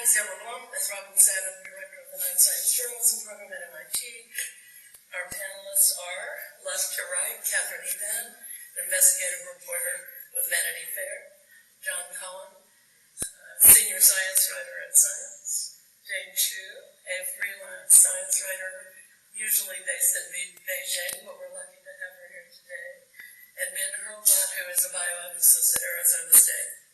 name is Deborah Blum. As Robin said, I'm the director of the Night Science Journalism program at MIT. Our panelists are, left to right, Katherine Eban, investigative reporter with Vanity Fair, John Cohen, senior science writer at Science, Jane Chu, a freelance science writer, usually based in Beijing, but we're lucky to have her here today, and Hurlbut, who is a bioethicist at Arizona State.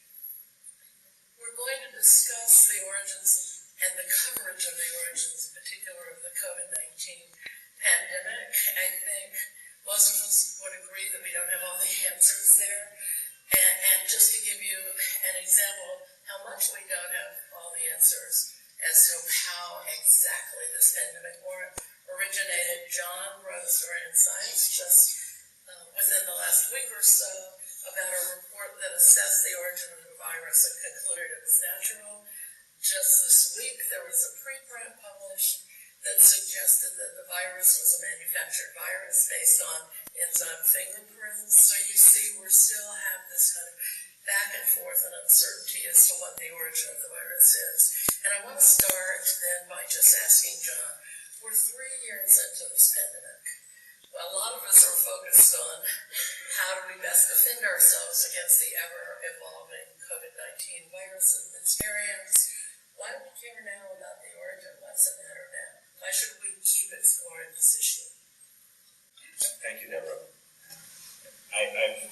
We're going to discuss the origins and the coverage of the origins, in particular of the COVID-19 pandemic. I think most of us would agree that we don't have all the answers there. And just to give you an example how much we don't have all the answers as to how exactly this pandemic originated, John wrote a story in Science just within the last week or so about a report that assessed the origin of the virus and concluded it was natural. Just this week, there was a preprint published that suggested that the virus was a manufactured virus based on enzyme fingerprints. So you see, we still have this kind of back and forth and uncertainty as to what the origin of the virus is. And I want to start then by just asking John, we're 3 years into this pandemic. A lot of us are focused on how do we best defend ourselves against the ever-evolving COVID-19 virus and its variants. Why do we care now about the origin? Why does it matter now? Why should we keep exploring this issue? Thank you, Deborah. I've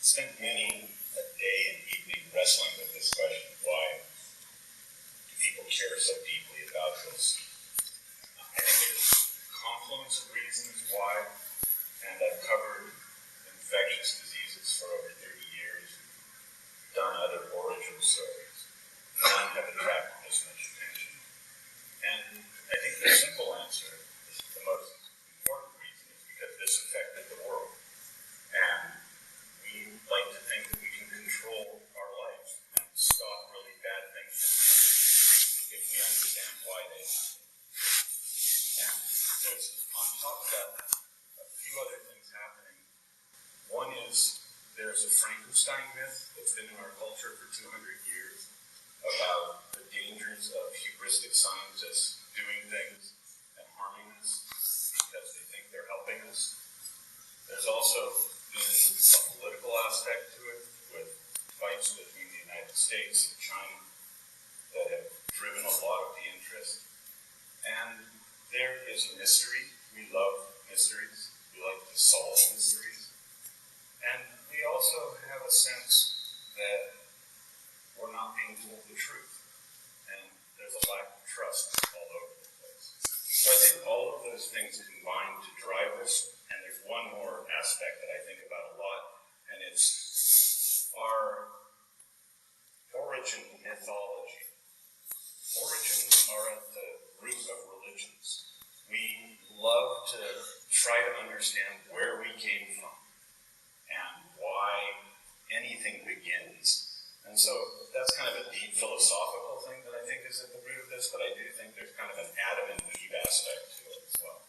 spent many a day and evening wrestling with this question. Why do people care so deeply about this? I think there's a confluence of reasons why, and I've covered infectious diseases for over 30 years, done other origin stories. None have attracted this much attention. And I think the simple answer is the most important reason is because this affected the world. And we like to think that we can control our life and stop really bad things from happening if we understand why they happen. And there's, on top of that, a few other things happening. One is there's a Frankenstein myth that's been in our culture for 200 years about the dangers of hubristic scientists doing things and harming us because they think they're helping us. There's also been a political aspect to it with fights between the United States and China that have driven a lot of the interest. And there is a mystery. We love mysteries. We like to solve mysteries. And we also have a sense that we're not being told the truth. And there's a lack of trust all over the place. So I think all of those things combine to drive us. And there's one more aspect that I think about a lot, and it's our origin mythology. Origins are at the root of religions. We love to try to understand where we came from and why anything begins. And so that's kind of a deep philosophical thing that I think is at the root of this, but I do think there's kind of an Adam and Eve aspect to it as well.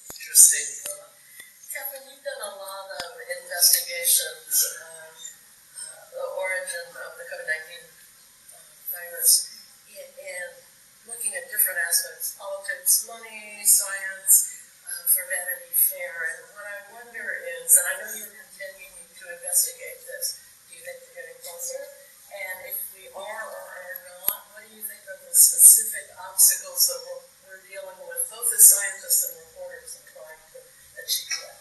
Interesting. Katherine, you've done a lot of investigations of the origin of the COVID-19 virus and looking at different aspects, politics, money, science, for Vanity Fair. And what I wonder is, and I know you're continuing to investigate this, do you think we're getting closer? And if we are or are not, what do you think are the specific obstacles that we're dealing with, both as scientists and reporters, in trying to achieve that?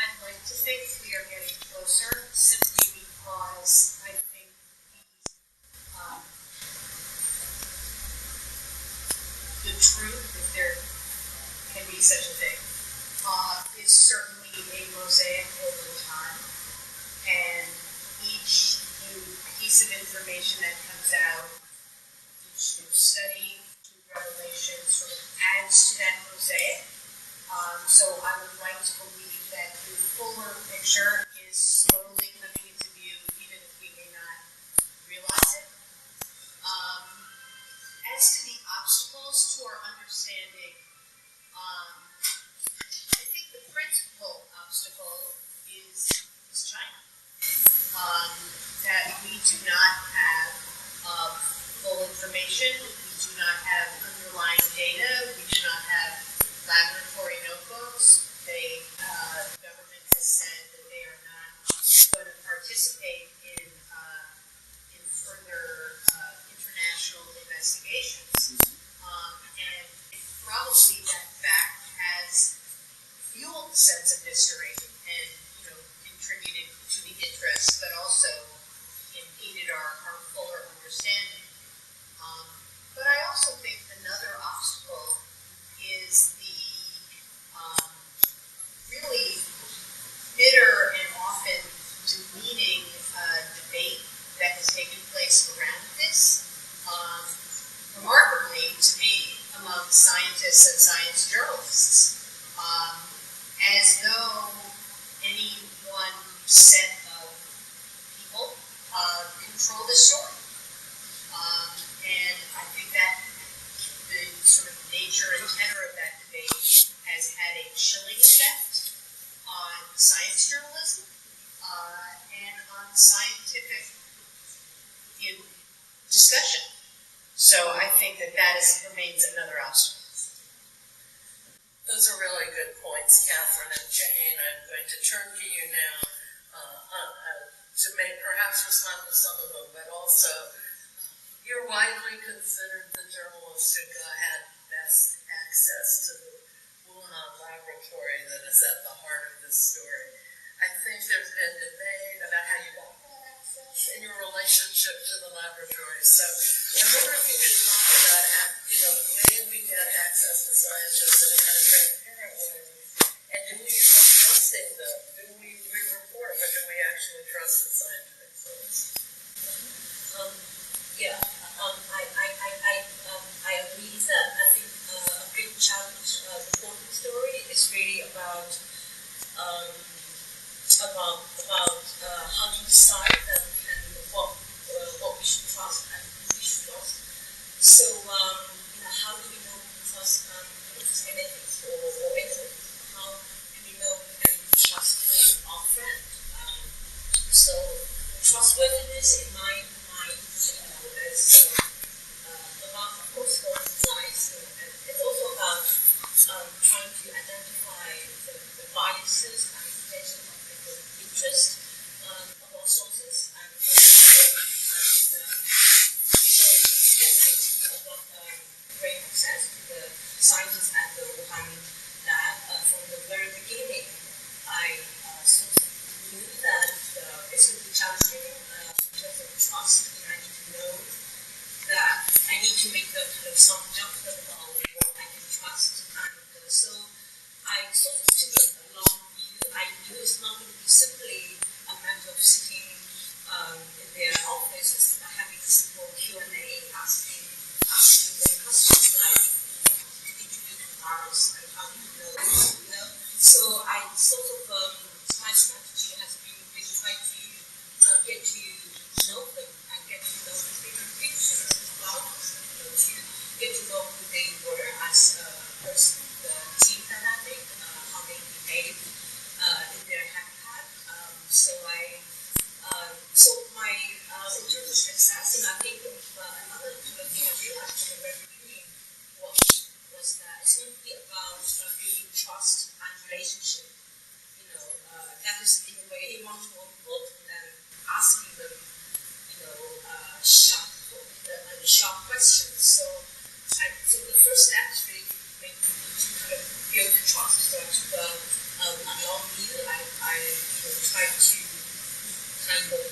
I'd like to think we are getting closer simply because I think the truth, if there can be such a thing, is certainly a mosaic over time. And each new piece of information that comes out, each new study, new revelation sort of adds to that mosaic. So I would like to believe that the fuller picture is slowly coming into view, even if we may not realize it. As to the obstacles to our understanding, I think the principal obstacle is China. That we do not have full information, we do not have underlying data, we do not have laboratory notebooks. The government has said that they are not going to participate in further international investigations. And probably that fact has fueled the sense of mystery and, contributed to the interest, but also impeded our fuller understanding. But I also think another obstacle is the really bitter and often demeaning debate that has taken place around this, remarkably to me, among scientists and science journalists, as though any one set of people control the story. And I think that the sort of nature and tenor of that debate has had a chilling effect on science journalism and on scientific discussion. So I think that remains another obstacle. Those are really good points, Katherine and Jane. I'm going to turn to you now to perhaps respond to some of them, but also you're widely considered the journalist who had best access to the Wuhan laboratory that is at the heart of this story. I think there's been debate about how you got that access and your relationship to the laboratory. So I wonder if you could talk about, the way we get access to scientists in a kind of transparent way. And do we end up trusting them? Do we report, but do we actually trust the scientific source? I agree that I think a big challenge reporting story is really about how to decide what we should trust and who we should trust. So how do we know we can trust anything or anything? How do we know we can trust our friend? So trustworthiness in my mind is about, of course, politicized. It's also about trying to identify the biases and potential conflict of interest of our sources. So yes, I think I've got great access to the scientists at the Wuhan lab. From the very beginning, I sort of knew that it's going to be challenging in terms of trust, and I need to know that I need to make the kind of some judgment about what I can trust. And so I sort of took a long view. I knew it's not going to be simply a matter of sitting in their office having a simple Q&A, asking them questions like, did you do the virus? And how do you know? So I sort of, my strategy has been to try to get to know them and get to know the bigger picture about them, to get to know who they were as a person, the team dynamic, how they behave in their habitat. So my in terms of success, and I think another kind of thing I realized from the very beginning was that it's going to be about building trust and relationship. That is in a way much more important than asking them, sharp questions. So the first step is really to kind of build trust. So I took a long view. I tried to kind of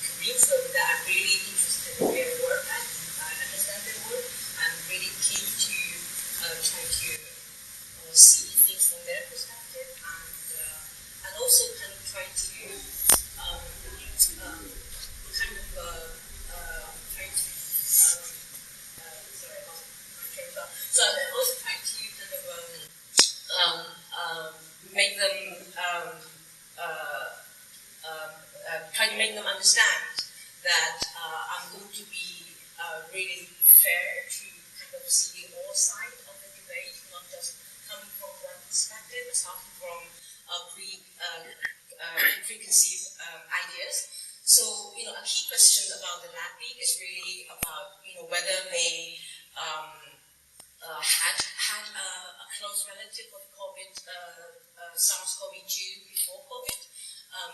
convince them that I'm really interested in their work and I understand their work. I'm really keen to try to see things from their perspective and also kind of try to So I'm also trying to kind of make them try to make them understand that I'm going to be really fair to kind of see all sides of the debate, not just coming from one perspective, starting from preconceived ideas. So, a key question about the lab leak is really about, whether they had a close relative of COVID, SARS-CoV-2 before COVID.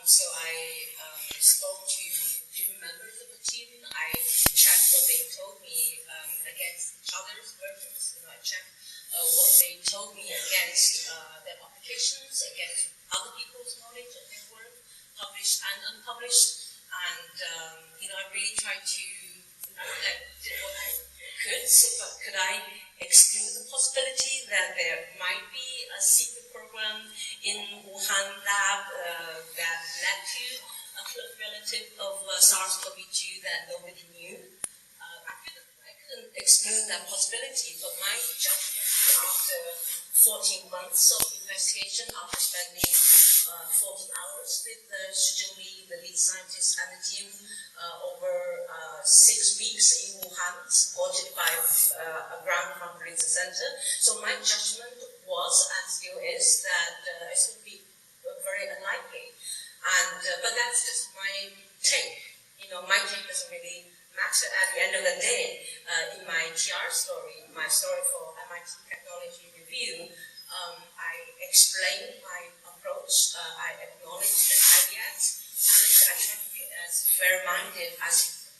So I spoke to different members of the team. I checked what they told me against each other's versions. I checked what they told me against their publications, against other people's knowledge of their work, published and unpublished. And, I really tried to did what I could. So, but could I exclude the possibility that there might be a secret program in Wuhan lab that led to a close relative of SARS-CoV-2 that nobody knew? I couldn't exclude that possibility, but my judgment after 14 months of investigation, after spending 14 hours with Shi Li, the lead scientist and the team, over 6 weeks in Wuhan, supported by a grant from the Research Center. So my judgment was, and still is, that it would be very unlikely. And but that's just my take. My take doesn't really matter at the end of the day. In my TR story, my story for MIT Technology Review, I explained my approach. I acknowledge the caveats, and I try to be as fair-minded as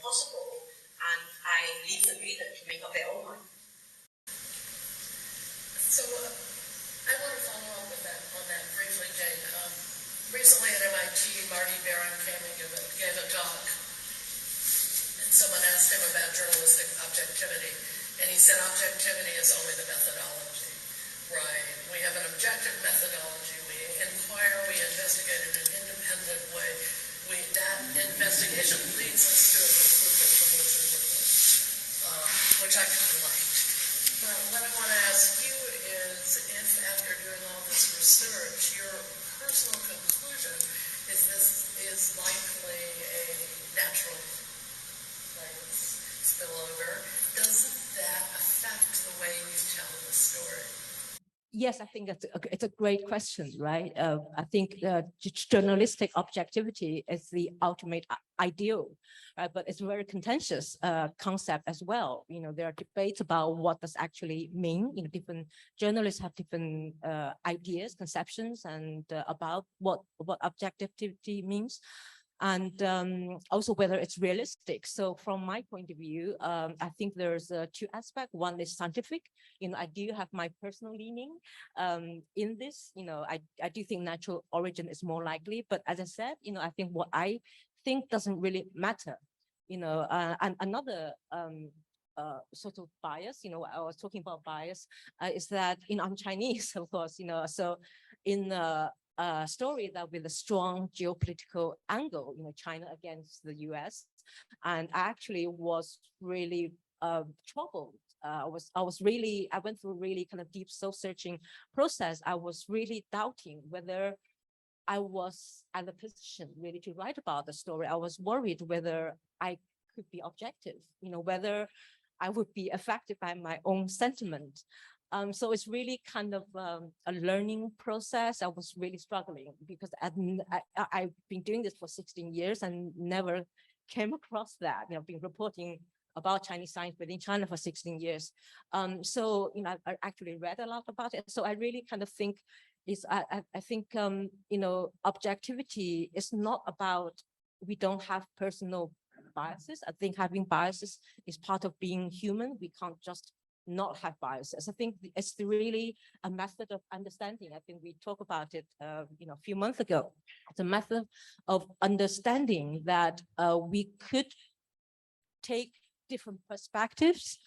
possible, and I leave the reader to make up their own mind. So I want to follow up with on that briefly, Jane. Recently at MIT, Marty Barron came and gave a talk, and someone asked him about journalistic objectivity, and he said objectivity is only the methodology, right? We have an objective methodology. We inquire, we investigate in an independent way. That investigation leads us to a conclusion from which I kind of liked. But what I want to ask you is if after doing all this research, your personal conclusion is this is likely a natural spillover, doesn't that affect the way you tell the story? Yes, I think it's a great question, right? I think journalistic objectivity is the ultimate ideal, right? But it's a very contentious concept as well. There are debates about what does actually mean. Different journalists have different ideas, conceptions, and about what objectivity means. And also whether it's realistic. So from my point of view, I think there's two aspects. One is scientific. I do have my personal leaning in this. I do think natural origin is more likely. But as I said, I think what I think doesn't really matter. And another sort of bias, I was talking about bias, is that, I'm Chinese, of course, so in a story that with a strong geopolitical angle, China against the US, and I actually was really troubled. I went through a really kind of deep soul-searching process. I was really doubting whether I was at a position really to write about the story. I was worried whether I could be objective, whether I would be affected by my own sentiment. So it's really kind of a learning process. I was really struggling because I've been doing this for 16 years and never came across that. Been reporting about Chinese science within China for 16 years. So I actually read a lot about it. So I really kind of think I think objectivity is not about we don't have personal biases. I think having biases is part of being human. We can't just not have biases. I think it's really a method of understanding. I think we talked about it, a few months ago. It's a method of understanding that we could take different perspectives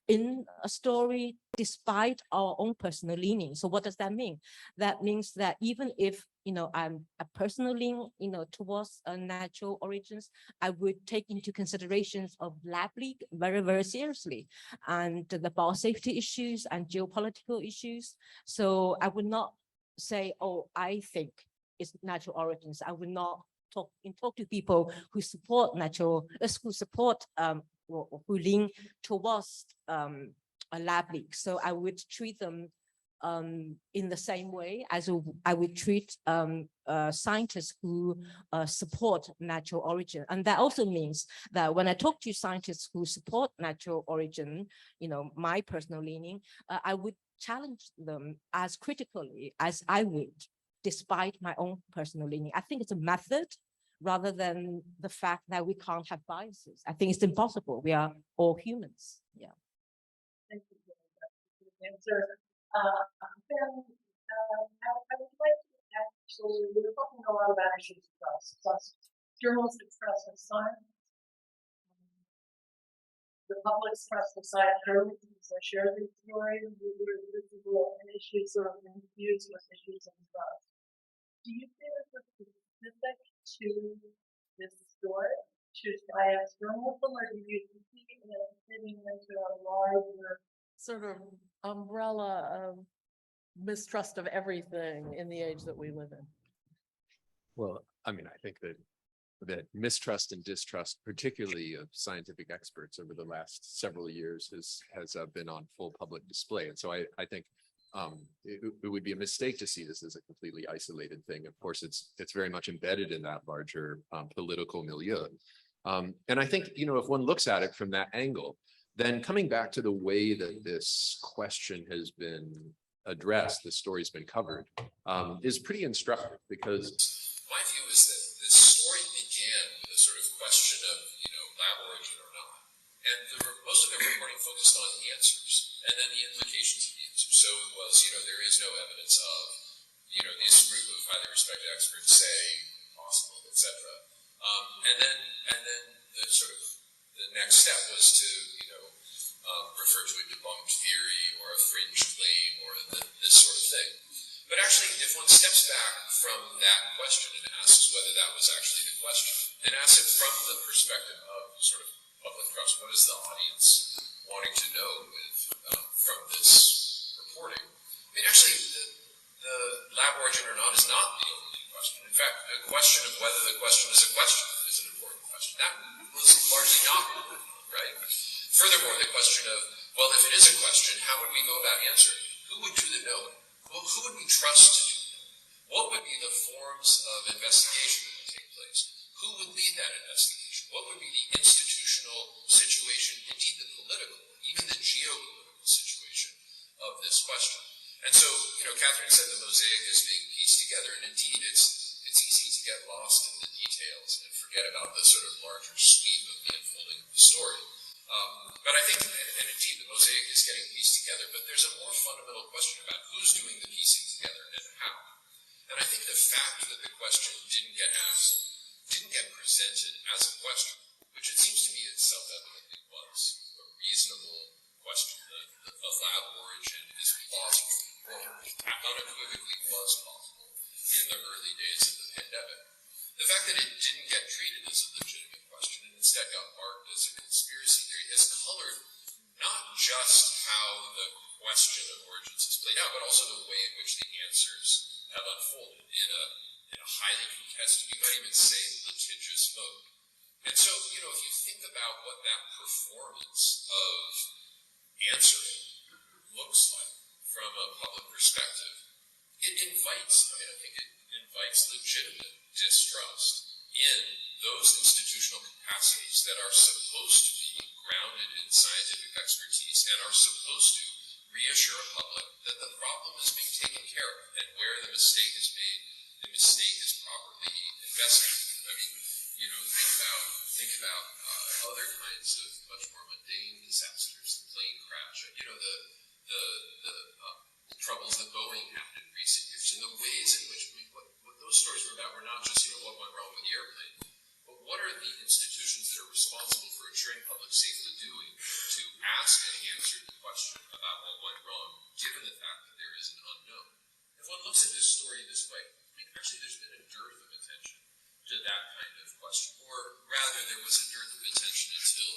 in a story despite our own personal leaning. So what does that mean? That means that even if I'm a personal lean towards natural origins, I would take into considerations of lab leak very, very seriously, and the biosafety issues and geopolitical issues. So I would not say, oh, I think it's natural origins. I would not talk to people who support who lean towards a lab leak. So I would treat them in the same way as I would treat scientists who support natural origin. And that also means that when I talk to scientists who support natural origin, my personal leaning, I would challenge them as critically as I would, despite my own personal leaning. I think it's a method rather than the fact that we can't have biases. I think it's impossible. We are all humans. Yeah. Thank you for the answer. Then I would like to actually, we're talking a lot about issues of trust, journalistic trust of science, the public's trust of science journalists. I share these stories, and issues sort of infused with issues of trust. Do you feel this is specific to this story, to science journalism, or do you see it fitting into a larger sort of umbrella of mistrust of everything in the age that we live in? Well, I mean, I think that mistrust and distrust, particularly of scientific experts over the last several years, has been on full public display. And so I think it would be a mistake to see this as a completely isolated thing. Of course, it's very much embedded in that larger political milieu. And I think, if one looks at it from that angle, then coming back to the way that this question has been addressed, the story's been covered, is pretty instructive, because my view is that this story began with a sort of question of, lab origin or not. And most of the reporting focused on the answers and then the implications of the answers. So it was, there is no evidence of, this group of highly respected experts say possible, etc. And then the sort of the next step was to, refer to a debunked theory or a fringe claim or this sort of thing. But actually, if one steps back from that question and asks whether that was actually the question, and asks it from the perspective of sort of public trust, what is the audience wanting to know from this reporting? I mean, actually, the lab origin or not is not the only question. In fact, the question of whether the question is a question is an important question. That was largely not important, right? Furthermore, the question of, well, if it is a question, how would we go about answering it? Who would do the knowing? Well, who would we trust to do the knowing? What would be the forms of investigation that would take place? Who would lead that investigation? What would be the institutional situation, indeed the political, even the geopolitical situation of this question? And so, Katherine said the mosaic is being pieced together, and indeed it's easy to get lost in the details and forget about the sort of larger sweep of the unfolding of the story. But I think, and indeed, the mosaic is getting pieced together, but there's a more fundamental question about who's doing the piecing together and how. And I think the fact that the question didn't get asked, didn't get presented as a question, which it seems to me it self-evidently was a reasonable question. The lab origin is plausible, or unequivocally was plausible in the early days of the pandemic. The fact that it didn't get treated as a legitimate question and instead got marked as a conspiracy theory has colored not just how the question of origins is played out, but also the way in which the answers have unfolded in a highly contested, you might even say litigious mode. And so, if you think about what that performance of answering looks like from a public perspective, it invites, I think it invites legitimate distrust in those institutional capacities that are supposed to be grounded in scientific expertise and are supposed to reassure a public that the problem is being taken care of, and where the mistake is made, the mistake is properly investigated. I mean, think about other kinds of much more mundane disasters, the plane crash, the troubles that Boeing had in recent years, and the ways in which what those stories were about were not just what went wrong with the airplane, but what are the institutions that are responsible for ensuring public safety doing to ask and answer the question about what went wrong, given the fact that there is an unknown. If one looks at this story this way, actually there's been a dearth of attention to that kind of question, or rather there was a dearth of attention until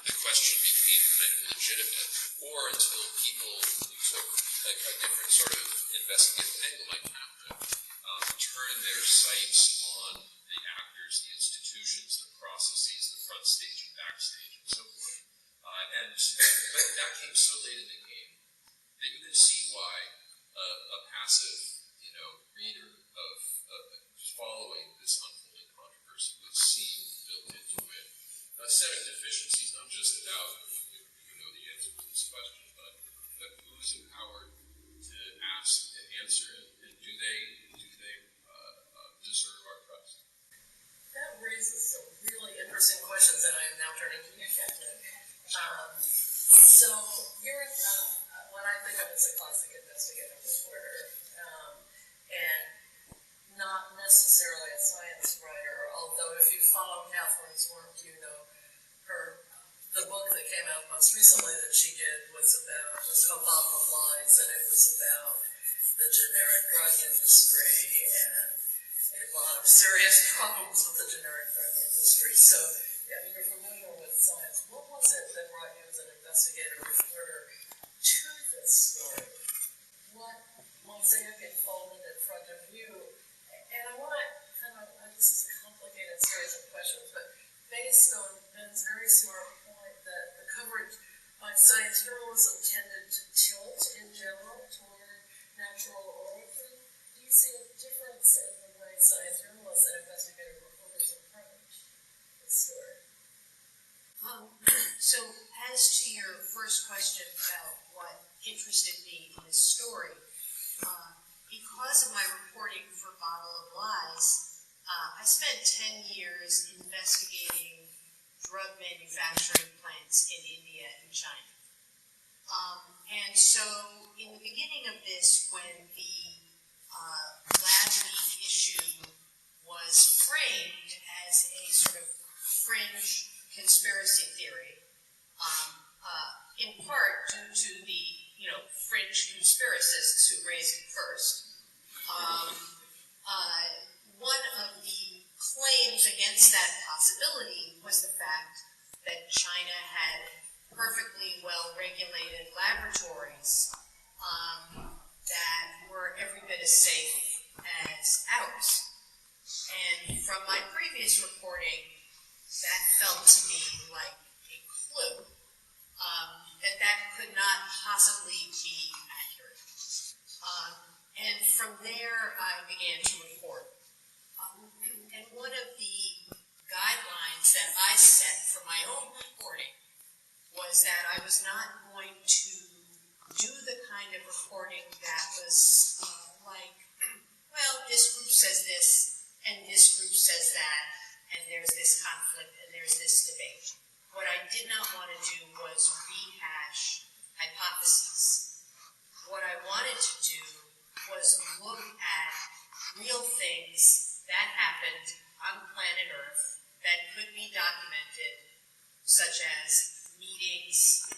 the question became kind of legitimate, or until people who took a different sort of investigative angle like Katherine turn their sights on the actors, the institutions, the processes, the front stage and backstage, and so forth. But that came so late in the game that you can see why a necessarily a science writer, although if you follow Catherine's work, you know the book that came out most recently that she did was called Bottom of Lies, and it was about the generic drug industry and a lot of serious problems with the generic drug industry. So, yeah, you're familiar with science. What was it that brought you as an investigative reporter to this story? What mosaic unfolded in front of you? And I want to this is a complicated series of questions, but based on Ben's very smart point that the coverage by science journalism tended to tilt in general toward natural origin, do you see a difference in the way science journalists and investigative reporters approach this story? So as to your first question about what interested me in this story, because of my reporting for Bottle of Lies, I spent 10 years investigating drug manufacturing plants in India and China. And so in the beginning of this, when the lab leak issue was framed as a sort of fringe conspiracy theory, in part due to the fringe conspiracists who raised it first, one of the claims against that possibility was the fact that China had perfectly well-regulated laboratories that were every bit as safe as ours. And from my previous reporting, that felt to me like a clue that could not possibly be accurate. And from there, I began to report. And one of the guidelines that I set for my own reporting was that I was not going to do the kind of reporting that was like, well, this group says this, and this group says that, and there's this conflict, and there's this debate. What I did not want to do was rehash hypotheses. What I wanted to do was look at real things that happened on planet Earth that could be documented, such as meetings,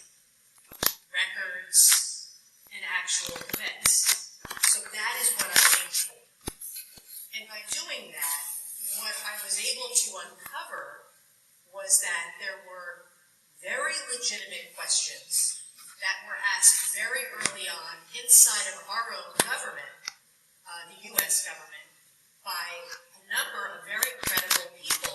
records, and actual events. So that is what I aimed for. And by doing that, what I was able to uncover was that there were very legitimate questions that were asked very early on inside of our own government, the U.S. government, by a number of very credible people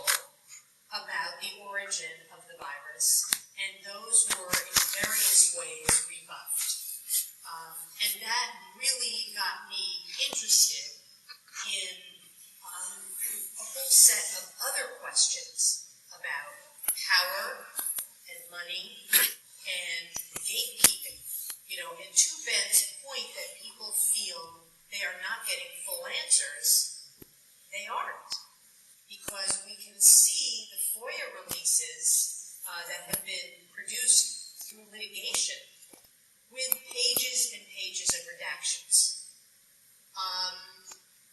about the origin of the virus, and those were in various ways rebuffed. And that really got me interested in a whole set of other questions about power and money and gatekeeping. And to Ben's point that people feel they are not getting full answers, they aren't, because we can see the FOIA releases that have been produced through litigation with pages and pages of redactions.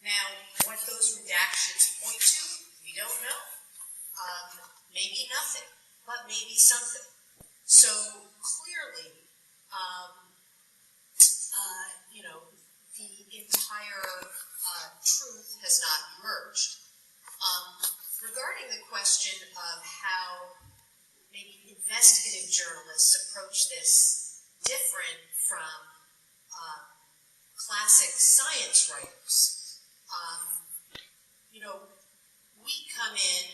Now, what those redactions point to, we don't know. Maybe nothing, but maybe something. So clearly, the entire truth has not emerged. Regarding the question of how maybe investigative journalists approach this different from classic science writers, we come in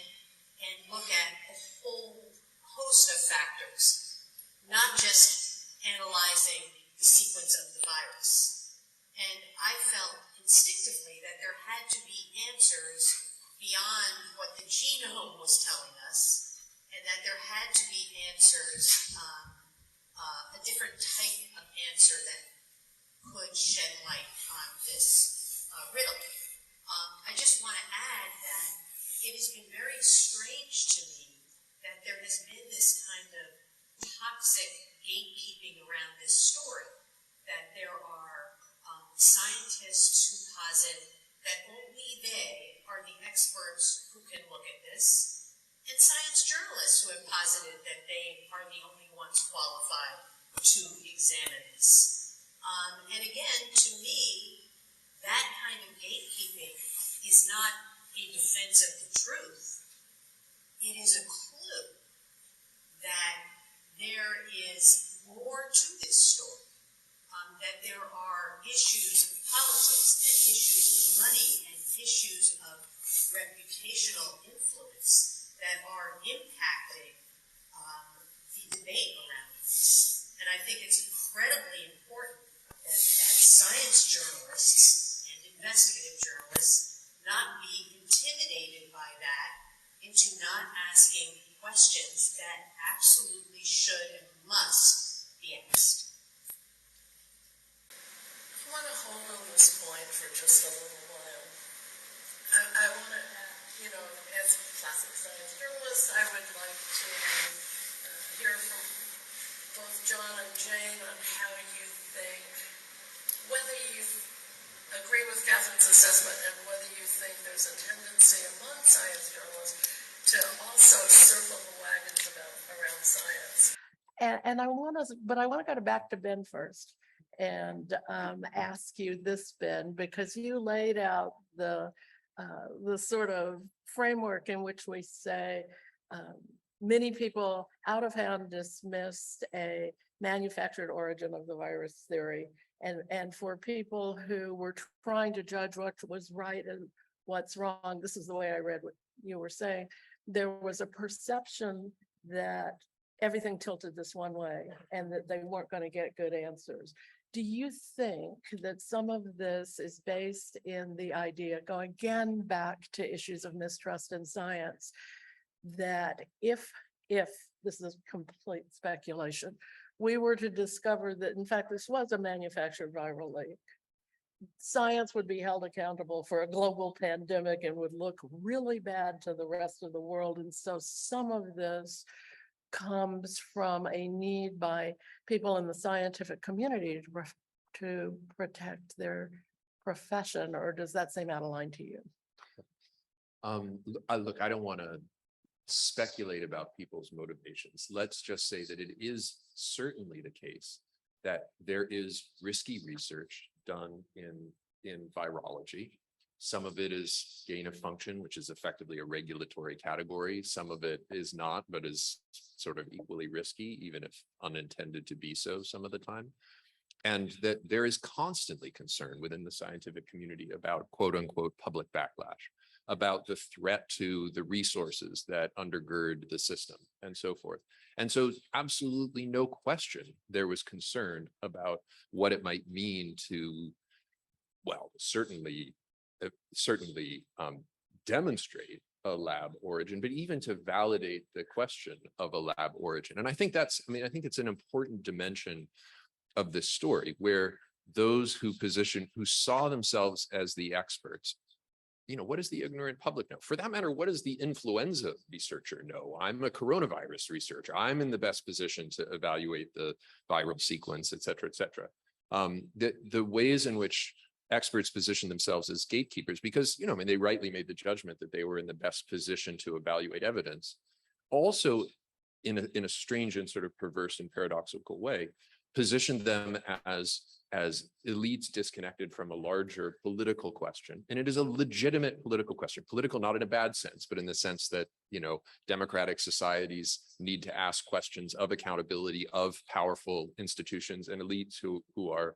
and look at a whole host of factors, not just analyzing the sequence of the virus. And I felt instinctively that there had to be answers beyond what the genome was telling us, and that there had to be answers, a different type of answer that could shed light on this riddle. I just want to add that it has been very strange to me that there has been this kind of toxic gatekeeping around this story, that there are scientists who posit that only they experts who can look at this, and science journalists who have posited that they are the only ones qualified to examine this. And again, to me, that kind of gatekeeping is not a defense of the truth. It is a clue that there is more to this story, that there are issues of politics and issues of money and issues of reputational influence that are impacting the debate around this. And I think it's incredibly important that science journalists and investigative journalists not be intimidated by that into not asking questions that absolutely should and must be asked. I want to hold on this point for just a little while. I want to, as a classic science journalist, I would like to hear from both John and Jane on how you think, whether you agree with Catherine's assessment and whether you think there's a tendency among science journalists to also circle the wagons around science. And I want to go back to Ben first and ask you this, Ben, because you laid out the sort of framework in which we say many people out of hand dismissed a manufactured origin of the virus theory. And for people who were trying to judge what was right and what's wrong, this is the way I read what you were saying, there was a perception that everything tilted this one way and that they weren't going to get good answers. Do you think that some of this is based in the idea, going again back to issues of mistrust in science, that if this is complete speculation, we were to discover that, in fact, this was a manufactured viral leak, science would be held accountable for a global pandemic and would look really bad to the rest of the world? And so some of this comes from a need by people in the scientific community to protect their profession, or does that seem out of line to you? Look, I don't want to speculate about people's motivations. Let's just say that it is certainly the case that there is risky research done in virology. Some of it is gain of function, which is effectively a regulatory category. Some of it is not, but is sort of equally risky, even if unintended to be so some of the time. And that there is constantly concern within the scientific community about quote unquote public backlash, about the threat to the resources that undergird the system and so forth. And so absolutely no question, there was concern about what it might mean to, well, certainly demonstrate a lab origin, but even to validate the question of a lab origin. And I think I think it's an important dimension of this story, where those who saw themselves as the experts, what does the ignorant public know? For that matter, what does the influenza researcher know? I'm a coronavirus researcher. I'm in the best position to evaluate the viral sequence, et cetera, et cetera. The ways in which experts position themselves as gatekeepers, because, they rightly made the judgment that they were in the best position to evaluate evidence, also in a strange and sort of perverse and paradoxical way, positioned them as elites disconnected from a larger political question. And it is a legitimate political question, political not in a bad sense, but in the sense that, democratic societies need to ask questions of accountability of powerful institutions and elites who are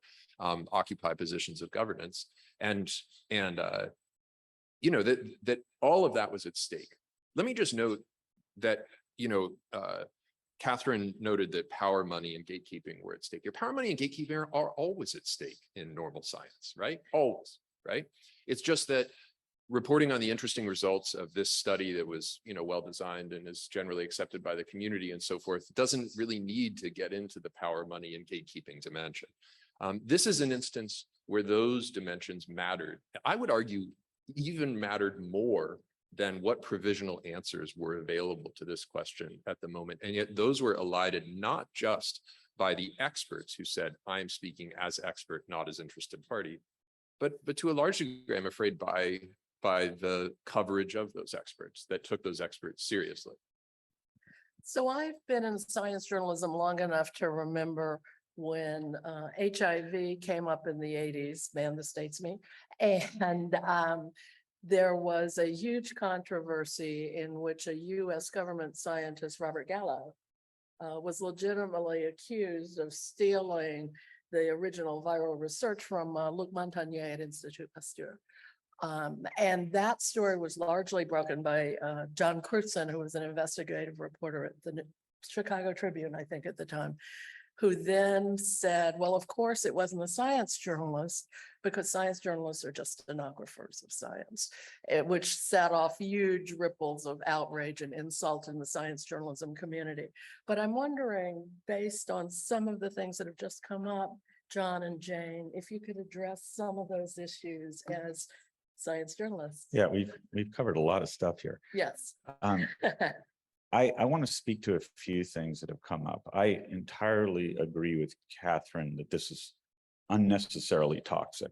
occupy positions of governance. And that all of that was at stake. Let me just note that, Katherine noted that power, money, and gatekeeping were at stake. Your power, money, and gatekeeping are always at stake in normal science, right? Always, right? It's just that reporting on the interesting results of this study that was, well designed and is generally accepted by the community and so forth doesn't really need to get into the power, money, and gatekeeping dimension. This is an instance where those dimensions mattered. I would argue even mattered more than what provisional answers were available to this question at the moment. And yet those were elided not just by the experts who said, I'm speaking as expert, not as interested party, but to a large degree, I'm afraid, by by the coverage of those experts that took those experts seriously. So I've been in science journalism long enough to remember when HIV came up in the 80s, man, this dates me. And there was a huge controversy in which a US government scientist, Robert Gallo, was legitimately accused of stealing the original viral research from Luc Montagnier at Institut Pasteur. And that story was largely broken by John Crutzen, who was an investigative reporter at the Chicago Tribune, I think at the time, who then said, well, of course it wasn't a science journalist because science journalists are just stenographers of science, which set off huge ripples of outrage and insult in the science journalism community. But I'm wondering, based on some of the things that have just come up, John and Jane, if you could address some of those issues as science journalists. Yeah, we've covered a lot of stuff here. Yes. I want to speak to a few things that have come up. I entirely agree with Katherine that this is unnecessarily toxic.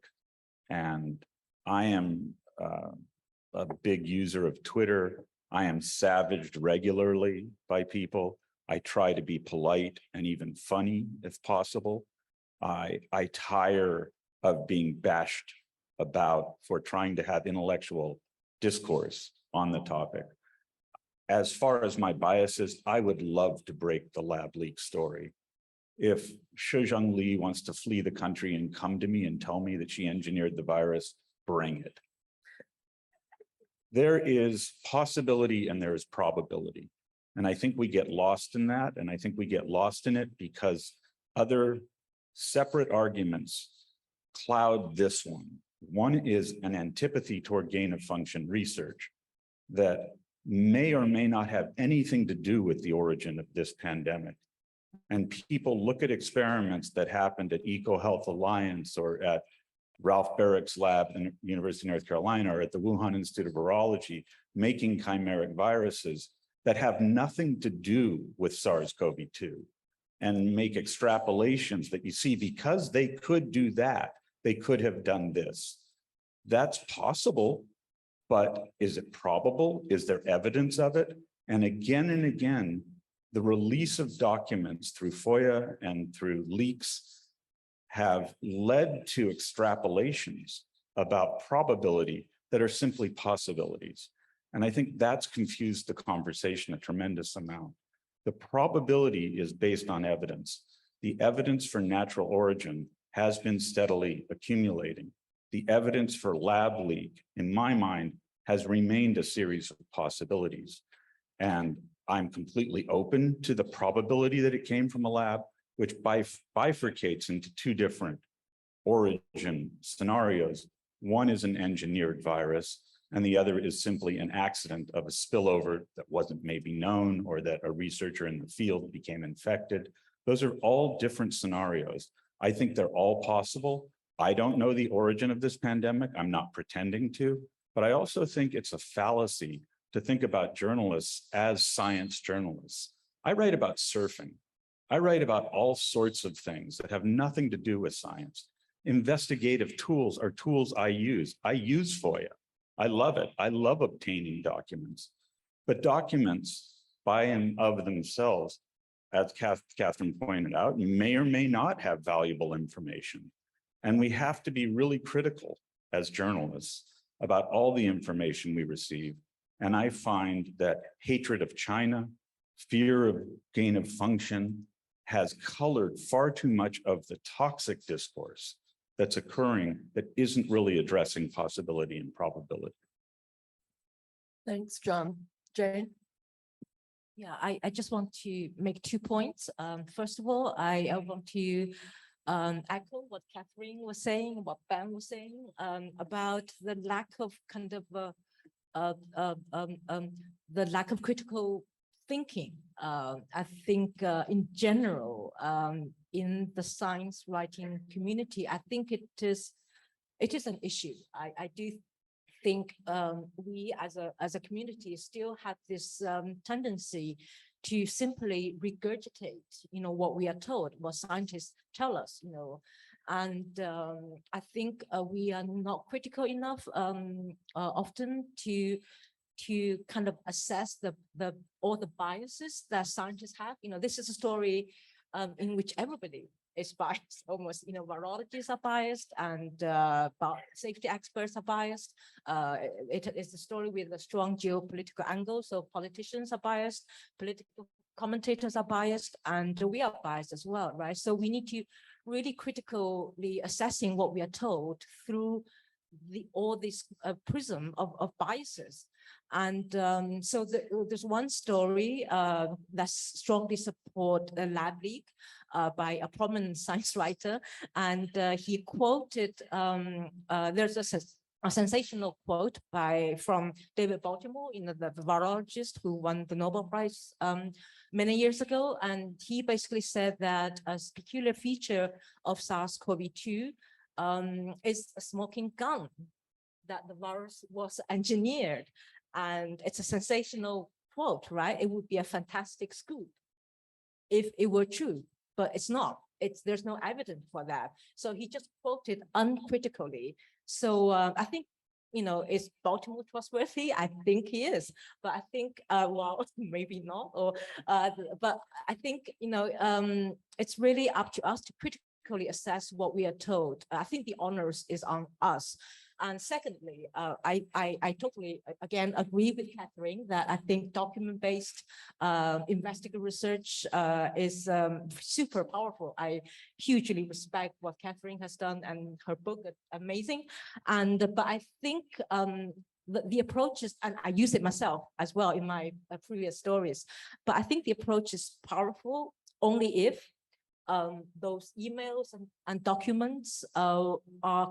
And I am a big user of Twitter. I am savaged regularly by people. I try to be polite and even funny if possible. I tire of being bashed about for trying to have intellectual discourse on the topic. As far as my biases, I would love to break the lab leak story. If Shizheng Li wants to flee the country and come to me and tell me that she engineered the virus, bring it. There is possibility and there is probability. And I think we get lost in that. And I think we get lost in it because other separate arguments cloud this one. One is an antipathy toward gain of function research that may or may not have anything to do with the origin of this pandemic. And people look at experiments that happened at EcoHealth Alliance or at Ralph Barrick's lab in the University of North Carolina or at the Wuhan Institute of Virology, making chimeric viruses that have nothing to do with SARS-CoV-2 and make extrapolations that you see because they could do that, they could have done this. That's possible. But is it probable? Is there evidence of it? And again, the release of documents through FOIA and through leaks have led to extrapolations about probability that are simply possibilities. And I think that's confused the conversation a tremendous amount. The probability is based on evidence. The evidence for natural origin has been steadily accumulating. The evidence for lab leak, in my mind, has remained a series of possibilities. And I'm completely open to the probability that it came from a lab, which bifurcates into two different origin scenarios. One is an engineered virus, and the other is simply an accident of a spillover that wasn't maybe known or that a researcher in the field became infected. Those are all different scenarios. I think they're all possible. I don't know the origin of this pandemic. I'm not pretending to, but I also think it's a fallacy to think about journalists as science journalists. I write about surfing. I write about all sorts of things that have nothing to do with science. Investigative tools are tools I use. I use FOIA. I love it. I love obtaining documents. But documents by and of themselves, as Katherine pointed out, may or may not have valuable information. And we have to be really critical as journalists about all the information we receive. And I find that hatred of China, fear of gain of function has colored far too much of the toxic discourse that's occurring that isn't really addressing possibility and probability. Thanks, John. Jane? Yeah, I just want to make 2 points. First of all, I want to echo what Katherine was saying, what Ben was saying about the lack of kind of the lack of critical thinking. I think in general, in the science writing community, I think it is an issue. I do think we as a community still have this tendency to simply regurgitate, what we are told, what scientists tell us, And I think we are not critical enough often to kind of assess all the biases that scientists have. This is a story in which everybody is biased. Almost, virologists are biased, and safety experts are biased. It is a story with a strong geopolitical angle, so politicians are biased, political commentators are biased, and we are biased as well, right? So we need to really critically assessing what we are told through all this prism of biases. And so there's one story that strongly support the lab leak by a prominent science writer, and he quoted, there's a sensational quote from David Baltimore, the virologist who won the Nobel Prize many years ago. And he basically said that a peculiar feature of SARS-CoV-2 is a smoking gun, that the virus was engineered. And it's a sensational quote, right? It would be a fantastic scoop if it were true, but it's not. There's no evidence for that. So he just quoted uncritically. So I think, is Baltimore trustworthy? I think he is, but I think, well, maybe not. Or, but I think, it's really up to us to critically assess what we are told. I think the honors is on us. And secondly, I totally, again, agree with Katherine that I think document-based investigative research is super powerful. I hugely respect what Katherine has done, and her book is amazing. But I think the approach is, and I use it myself as well in my previous stories, but I think the approach is powerful only if those emails and documents are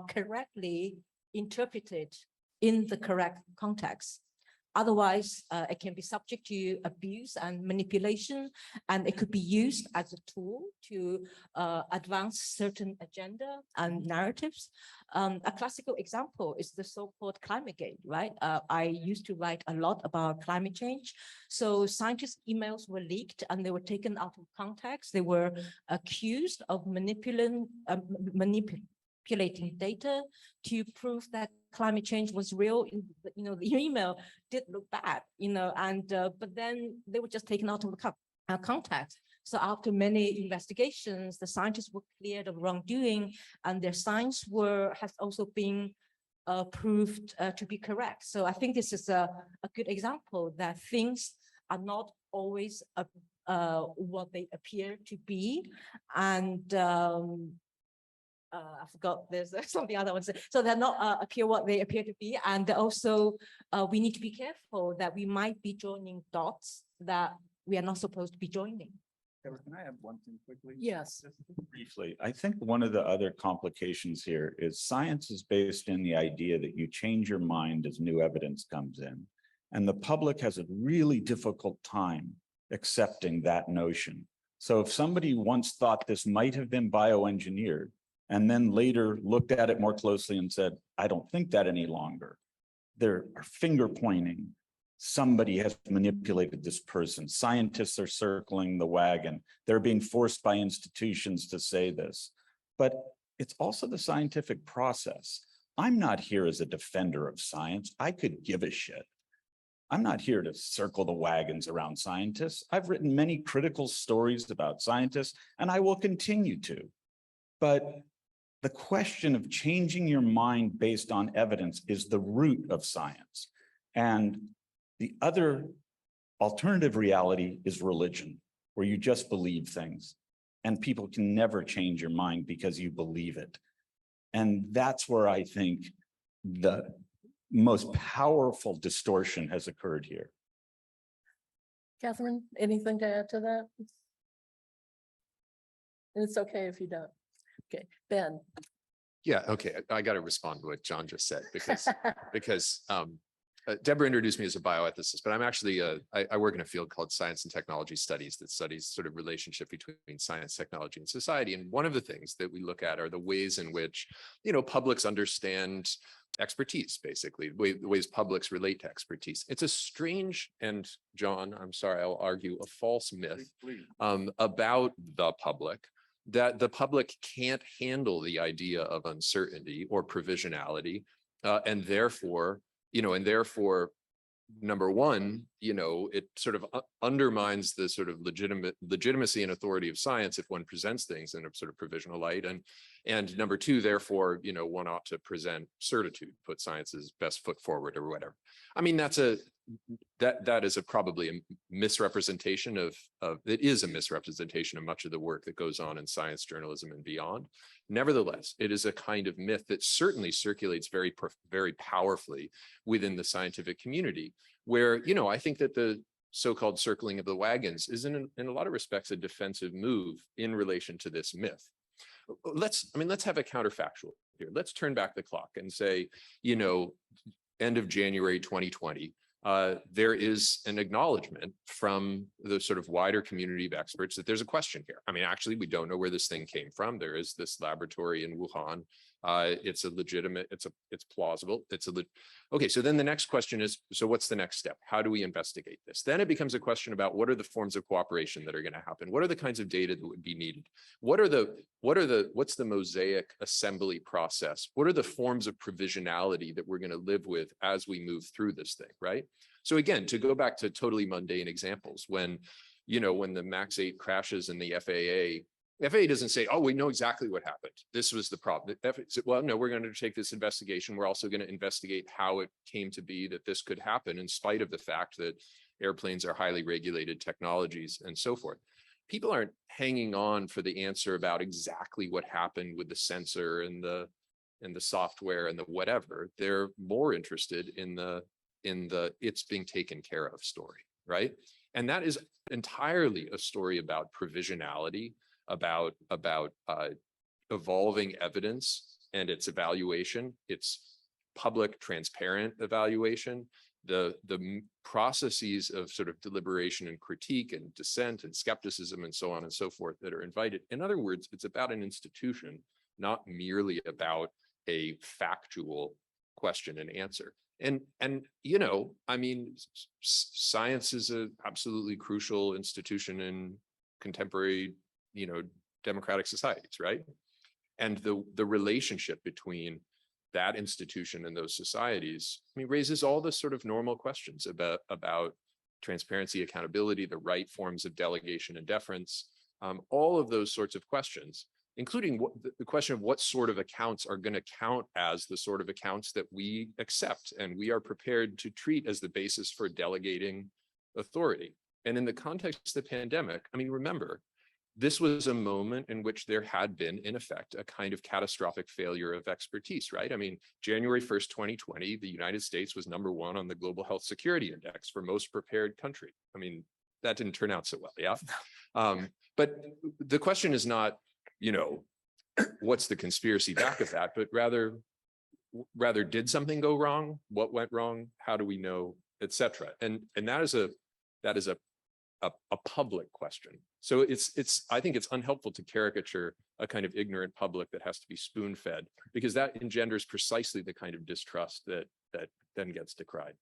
correctly interpreted in the correct context. Otherwise, it can be subject to abuse and manipulation, and it could be used as a tool to advance certain agenda and narratives. A classical example is the so-called climate gate, right? I used to write a lot about climate change. So scientists' emails were leaked and they were taken out of context. They were accused of manipulating data to prove that climate change was real. The email did look bad, but then they were just taken out of the context. So after many investigations, the scientists were cleared of wrongdoing, and their science has also been proved to be correct. So I think this is a good example that things are not always what they appear to be, and I forgot, there's something other ones. So they're not appear what they appear to be. And also we need to be careful that we might be joining dots that we are not supposed to be joining. Can I add one thing quickly? Yes. Just briefly, I think one of the other complications here is science is based in the idea that you change your mind as new evidence comes in. And the public has a really difficult time accepting that notion. So if somebody once thought this might have been bioengineered, and then later looked at it more closely and said, I don't think that any longer, they're finger pointing. Somebody has manipulated this person. Scientists are circling the wagon. They're being forced by institutions to say this. But it's also the scientific process. I'm not here as a defender of science. I could give a shit. I'm not here to circle the wagons around scientists. I've written many critical stories about scientists, and I will continue to. But the question of changing your mind based on evidence is the root of science. And the other alternative reality is religion, where you just believe things, and people can never change your mind because you believe it. And that's where I think the most powerful distortion has occurred here. Katherine, anything to add to that? And it's okay if you don't. Okay, Ben. Yeah, okay. I got to respond to what John just said because Deborah introduced me as a bioethicist, but I'm actually I work in a field called science and technology studies that studies sort of relationship between science, technology, and society. And one of the things that we look at are the ways in which publics understand expertise, basically the ways publics relate to expertise. It's a strange, and John, I'm sorry, I'll argue, a false myth about the public that the public can't handle the idea of uncertainty or provisionality, and therefore, number one, it sort of undermines the sort of legitimacy and authority of science if one presents things in a sort of provisional light, and number two, therefore, one ought to present certitude, put science's best foot forward or whatever. I mean, that is probably a misrepresentation of it is a misrepresentation of much of the work that goes on in science journalism and beyond. Nevertheless, it is a kind of myth that certainly circulates very, very powerfully within the scientific community, where, I think that the so-called circling of the wagons is in a lot of respects a defensive move in relation to this myth. Let's have a counterfactual here. Let's turn back the clock and say, end of January 2020, there is an acknowledgement from the sort of wider community of experts that there's a question here. I mean, actually, we don't know where this thing came from. There is this laboratory in Wuhan. It's a legitimate, it's plausible. Okay, so then the next question is, so what's the next step? How do we investigate this? Then it becomes a question about what are the forms of cooperation that are going to happen? What are the kinds of data that would be needed? What's the mosaic assembly process? What are the forms of provisionality that we're going to live with as we move through this thing, right? So again, to go back to totally mundane examples, when the MAX 8 crashes in the FAA doesn't say, oh, we know exactly what happened. This was the problem. Well, no, we're going to take this investigation. We're also going to investigate how it came to be that this could happen in spite of the fact that airplanes are highly regulated technologies and so forth. People aren't hanging on for the answer about exactly what happened with the sensor and the software and the whatever. They're more interested in the it's being taken care of story, right? And that is entirely a story about provisionality, about evolving evidence and its evaluation, its public, transparent evaluation, the processes of sort of deliberation and critique and dissent and skepticism and so on and so forth that are invited. In other words, it's about an institution, not merely about a factual question and answer. And I mean, science is an absolutely crucial institution in contemporary democratic societies, right? And the relationship between that institution and those societies, raises all the sort of normal questions about transparency, accountability, the right forms of delegation and deference, all of those sorts of questions, including the question of what sort of accounts are going to count as the sort of accounts that we accept and we are prepared to treat as the basis for delegating authority. And in the context of the pandemic, remember, this was a moment in which there had been, in effect, a kind of catastrophic failure of expertise, right? January 1st, 2020, the United States was #1 on the Global Health Security Index for most prepared country. That didn't turn out so well, yeah? But the question is not, what's the conspiracy back of that, but rather did something go wrong? What went wrong? How do we know, et cetera? And that is a public question. So I think it's unhelpful to caricature a kind of ignorant public that has to be spoon-fed, because that engenders precisely the kind of distrust that then gets decried.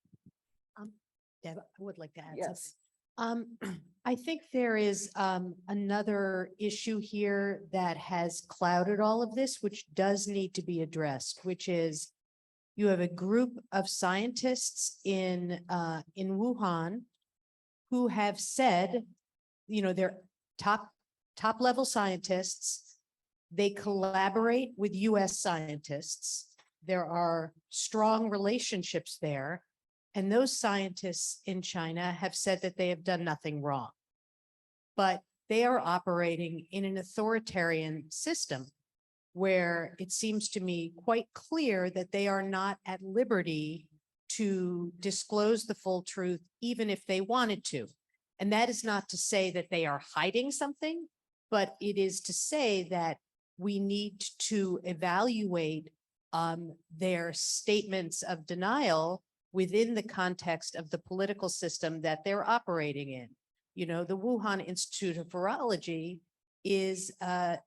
Deb, I would like to add Yes. something. I think there is another issue here that has clouded all of this, which does need to be addressed, which is you have a group of scientists in Wuhan who have said, they're top level scientists. They collaborate with US scientists. There are strong relationships there. And those scientists in China have said that they have done nothing wrong. But they are operating in an authoritarian system where it seems to me quite clear that they are not at liberty to disclose the full truth, even if they wanted to. And that is not to say that they are hiding something, but it is to say that we need to evaluate their statements of denial within the context of the political system that they're operating in. The Wuhan Institute of Virology is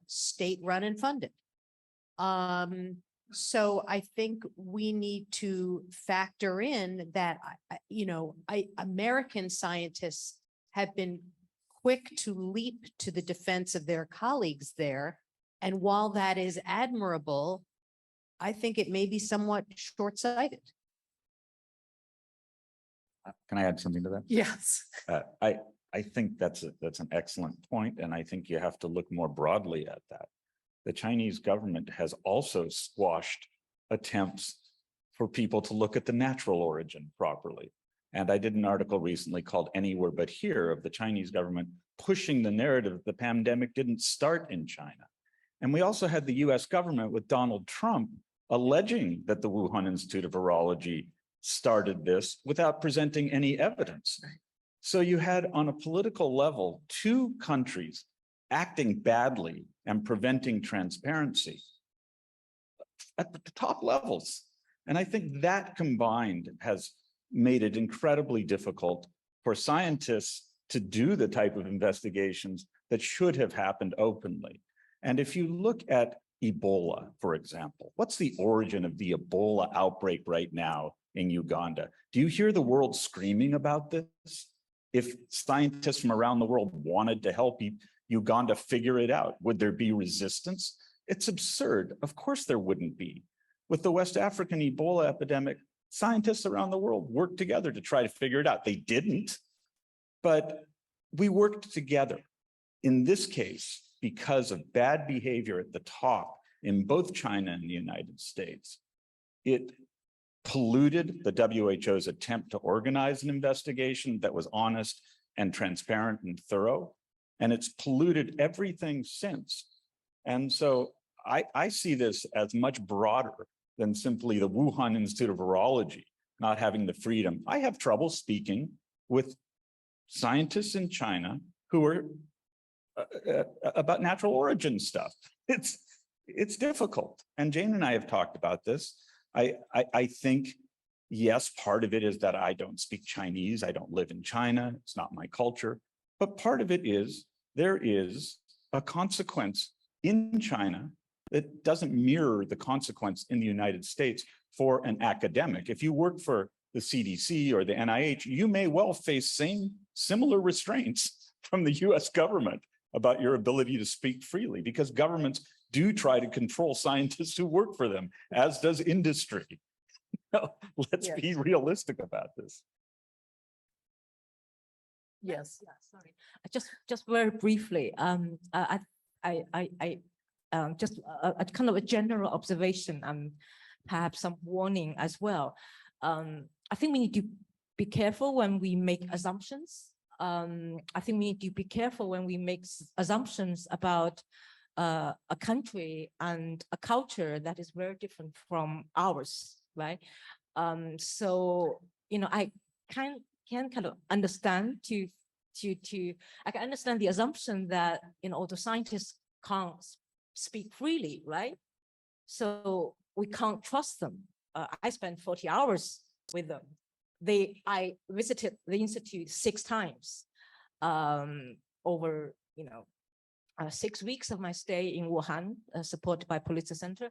state-run and funded. So I think we need to factor in that, American scientists have been quick to leap to the defense of their colleagues there. And while that is admirable, I think it may be somewhat short-sighted. Can I add something to that? Yes. I think that's an excellent point, and I think you have to look more broadly at that. The Chinese government has also squashed attempts for people to look at the natural origin properly. And I did an article recently called Anywhere But Here of the Chinese government pushing the narrative the pandemic didn't start in China. And we also had the US government with Donald Trump alleging that the Wuhan Institute of Virology started this without presenting any evidence. So you had on a political level, two countries acting badly and preventing transparency at the top levels. And I think that combined has made it incredibly difficult for scientists to do the type of investigations that should have happened openly. And if you look at Ebola, for example, what's the origin of the Ebola outbreak right now in Uganda? Do you hear the world screaming about this? If scientists from around the world wanted to help Uganda figure it out, would there be resistance? It's absurd. Of course there wouldn't be. With the West African Ebola epidemic, scientists around the world worked together to try to figure it out. They didn't, but we worked together. In this case, because of bad behavior at the top in both China and the United States, it polluted the WHO's attempt to organize an investigation that was honest and transparent and thorough, and it's polluted everything since. And so I see this as much broader than simply the Wuhan Institute of Virology not having the freedom. I have trouble speaking with scientists in China who are about natural origin stuff. It's difficult. And Jane and I have talked about this. I think, yes, part of it is that I don't speak Chinese. I don't live in China. It's not my culture. But part of it is there is a consequence in China that doesn't mirror the consequence in the United States for an academic. If you work for the CDC or the NIH, you may well face similar restraints from the US government about your ability to speak freely, because governments do try to control scientists who work for them, as does industry. Let's be realistic about this. Yes. Yeah, sorry. Just very briefly, just a kind of a general observation and perhaps some warning as well. I think we need to be careful when we make assumptions. I think we need to be careful when we make assumptions about a country and a culture that is very different from ours, right? So, you know, I can kind of understand I can understand the assumption that, you know, the scientists can't speak freely, right? So we can't trust them. I spent 40 hours with them. I visited the institute 6 times over, you know, 6 weeks of my stay in Wuhan, supported by Policy Center,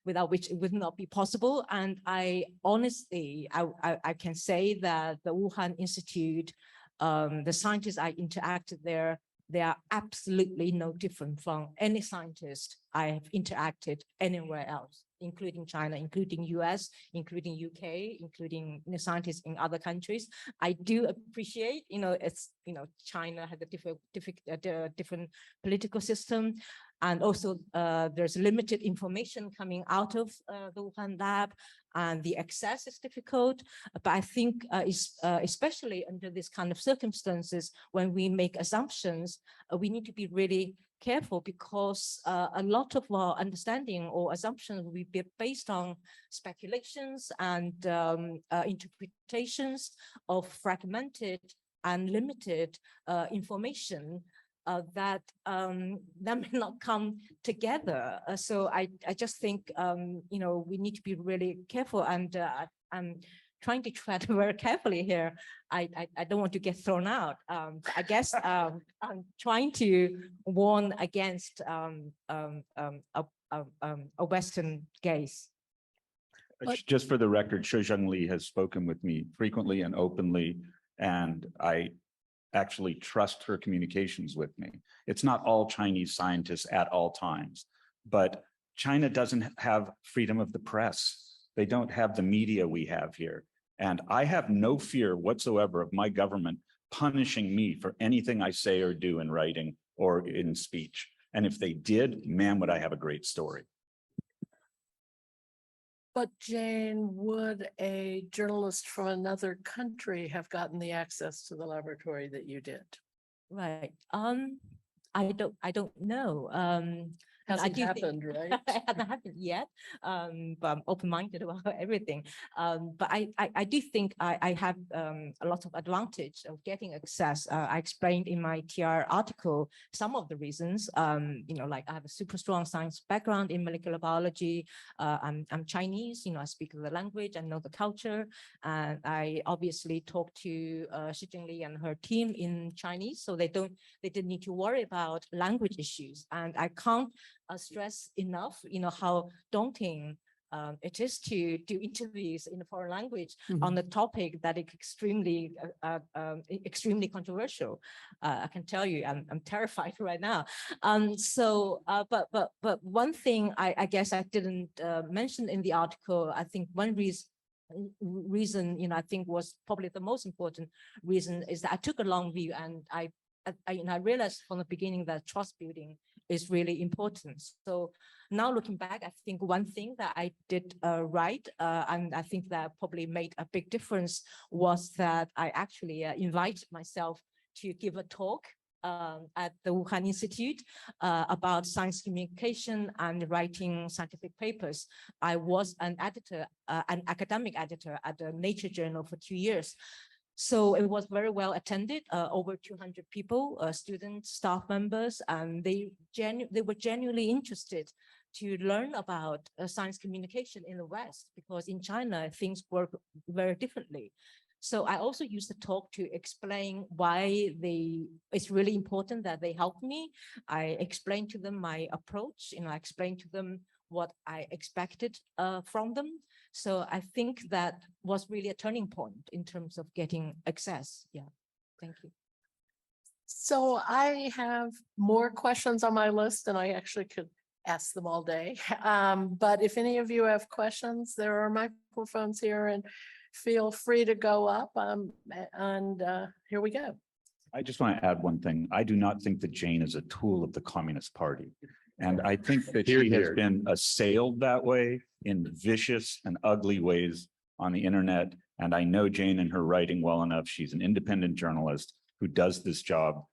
without which it would not be possible. And I honestly, I can say that the Wuhan Institute, the scientists I interacted there, they are absolutely no different from any scientist I have interacted anywhere else, including China, including US, including UK, including, you know, scientists in other countries. I do appreciate, you know, it's, you know, China has a different political system. And also there's limited information coming out of the Wuhan lab, and the access is difficult. But I think especially under this kind of circumstances, when we make assumptions, we need to be really careful, because a lot of our understanding or assumptions will be based on speculations and interpretations of fragmented and limited information that may not come together. So I just think, you know, we need to be really careful, and I'm trying to tread very carefully here. I don't want to get thrown out. I guess I'm trying to warn against a Western gaze. Just for the record, Shou Zhengli has spoken with me frequently and openly, and I actually trust her communications with me. It's not all Chinese scientists at all times, but China doesn't have freedom of the press. They don't have the media we have here. And I have no fear whatsoever of my government punishing me for anything I say or do in writing or in speech. And if they did, man, would I have a great story. But Jane, would a journalist from another country have gotten the access to the laboratory that you did? Right. I don't know. And I Hasn't do think- happened, right? It hasn't happened yet. But I'm open-minded about everything. But I do think I have a lot of advantage of getting access. I explained in my TR article some of the reasons. Like I have a super strong science background in molecular biology. I'm Chinese. I speak the language. I know the culture, and I obviously talk to Xi Jinping and her team in Chinese, so they didn't need to worry about language issues. And I can't stress enough, how daunting it is to do interviews in a foreign language on a topic that is extremely controversial. I can tell you, I'm terrified right now. But one thing I guess I didn't mention in the article, I think one reason, I think was probably the most important reason, is that I took a long view, and I realized from the beginning that trust building is really important. So now looking back, I think one thing that I did right, and I think that probably made a big difference, was that I actually invited myself to give a talk at the Wuhan Institute about science communication and writing scientific papers. I was an editor, an academic editor at the Nature Journal for 2 years. So it was very well attended, over 200 people, students, staff members, and they were genuinely interested to learn about science communication in the West, because in China, things work very differently. So I also used the talk to explain why it's really important that they help me. I explained to them my approach, I explained to them what I expected from them. So I think that was really a turning point in terms of getting access. Yeah, thank you. So I have more questions on my list, and I actually could ask them all day. But if any of you have questions, there are microphones here, and feel free to go up. And here we go. I just want to add one thing. I do not think that Jane is a tool of the Communist Party. And I think that she has been assailed that way in vicious and ugly ways on the internet. And I know Jane and her writing well enough. She's an independent journalist who does this job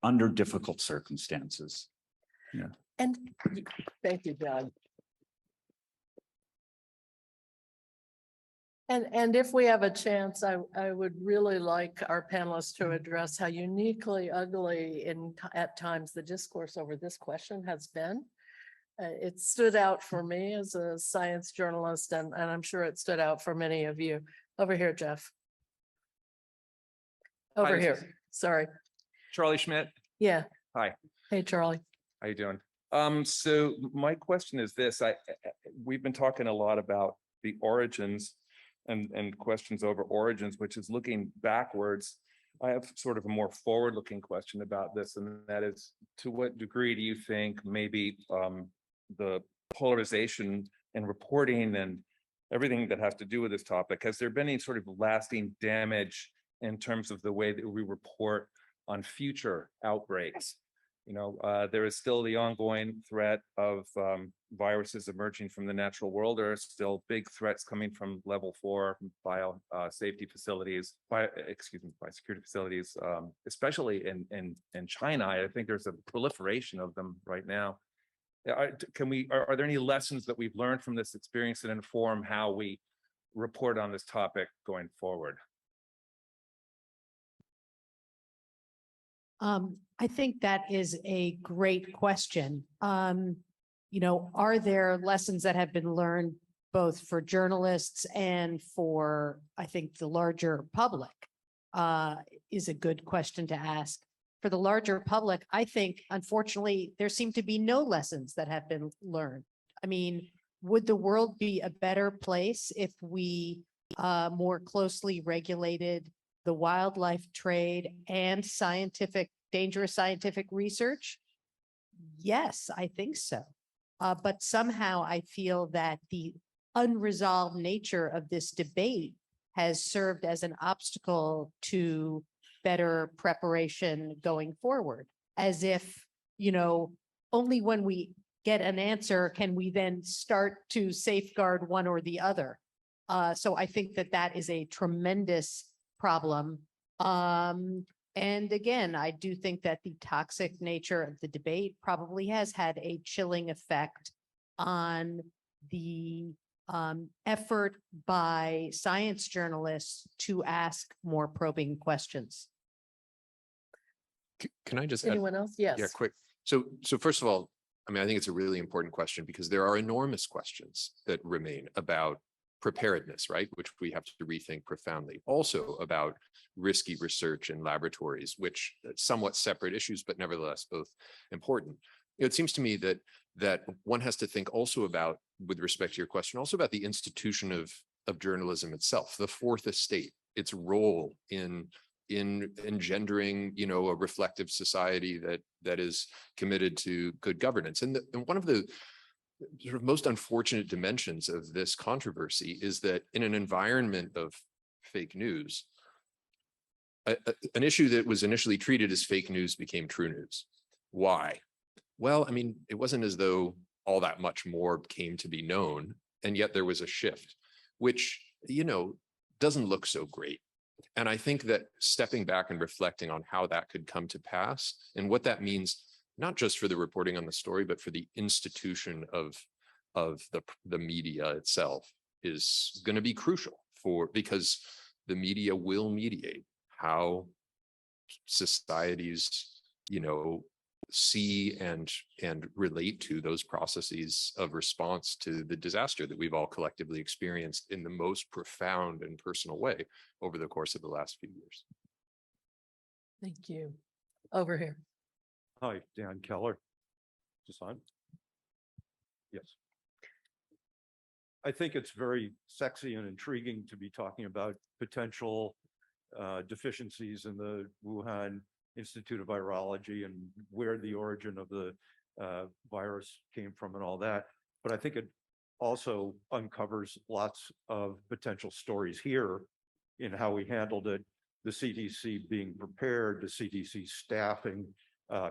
under difficult circumstances. Yeah. And thank you, Doug. And if we have a chance, I would really like our panelists to address how uniquely ugly at times the discourse over this question has been. It stood out for me as a science journalist, and I'm sure it stood out for many of you. Over here, Jeff. Over here, sorry. Charlie Schmidt. Yeah. Hi. Hey, Charlie. How you doing? So my question is this: we've been talking a lot about the origins and questions over origins, which is looking backwards. I have sort of a more forward-looking question about this, and that is, to what degree do you think maybe the polarization and reporting and everything that has to do with this topic, has there been any sort of lasting damage in terms of the way that we report on future outbreaks? There is still the ongoing threat of viruses emerging from the natural world. There are still big threats coming from level 4 biosecurity facilities, especially in China. I think there's a proliferation of them right now. Are there any lessons that we've learned from this experience that inform how we report on this topic going forward? I think that is a great question. Are there lessons that have been learned both for journalists and for, I think, the larger public? Is a good question to ask. For the larger public, I think, unfortunately, there seem to be no lessons that have been learned. I mean, would the world be a better place if we more closely regulated the wildlife trade and dangerous scientific research? Yes, I think so. But somehow I feel that the unresolved nature of this debate has served as an obstacle to better preparation going forward, as if, only when we get an answer can we then start to safeguard one or the other. So I think that that is a tremendous problem. And again, I do think that the toxic nature of the debate probably has had a chilling effect on the effort by science journalists to ask more probing questions. Can I just add? Anyone else? Yes. Yeah, quick. So first of all, I mean, I think it's a really important question because there are enormous questions that remain about preparedness, right? Which we have to rethink profoundly. Also about risky research in laboratories, which somewhat separate issues, but nevertheless both important. It seems to me that one has to think also about, with respect to your question, also about the institution of journalism itself, the fourth estate, its role in engendering, a reflective society that is committed to good governance. And one of the sort of most unfortunate dimensions of this controversy is that in an environment of fake news, an issue that was initially treated as fake news became true news. Why? Well, I mean, it wasn't as though all that much more came to be known, and yet there was a shift, which, doesn't look so great. And I think that stepping back and reflecting on how that could come to pass and what that means, not just for the reporting on the story, but for the institution of the media itself, is going to be crucial because the media will mediate how societies, see and relate to those processes of response to the disaster that we've all collectively experienced in the most profound and personal way over the course of the last few years. Thank you. Over here. Hi, Dan Keller. Is this on? Yes. I think it's very sexy and intriguing to be talking about potential deficiencies in the Wuhan Institute of Virology and where the origin of the virus came from and all that. But I think it also uncovers lots of potential stories here in how we handled it, the CDC being prepared, the CDC staffing,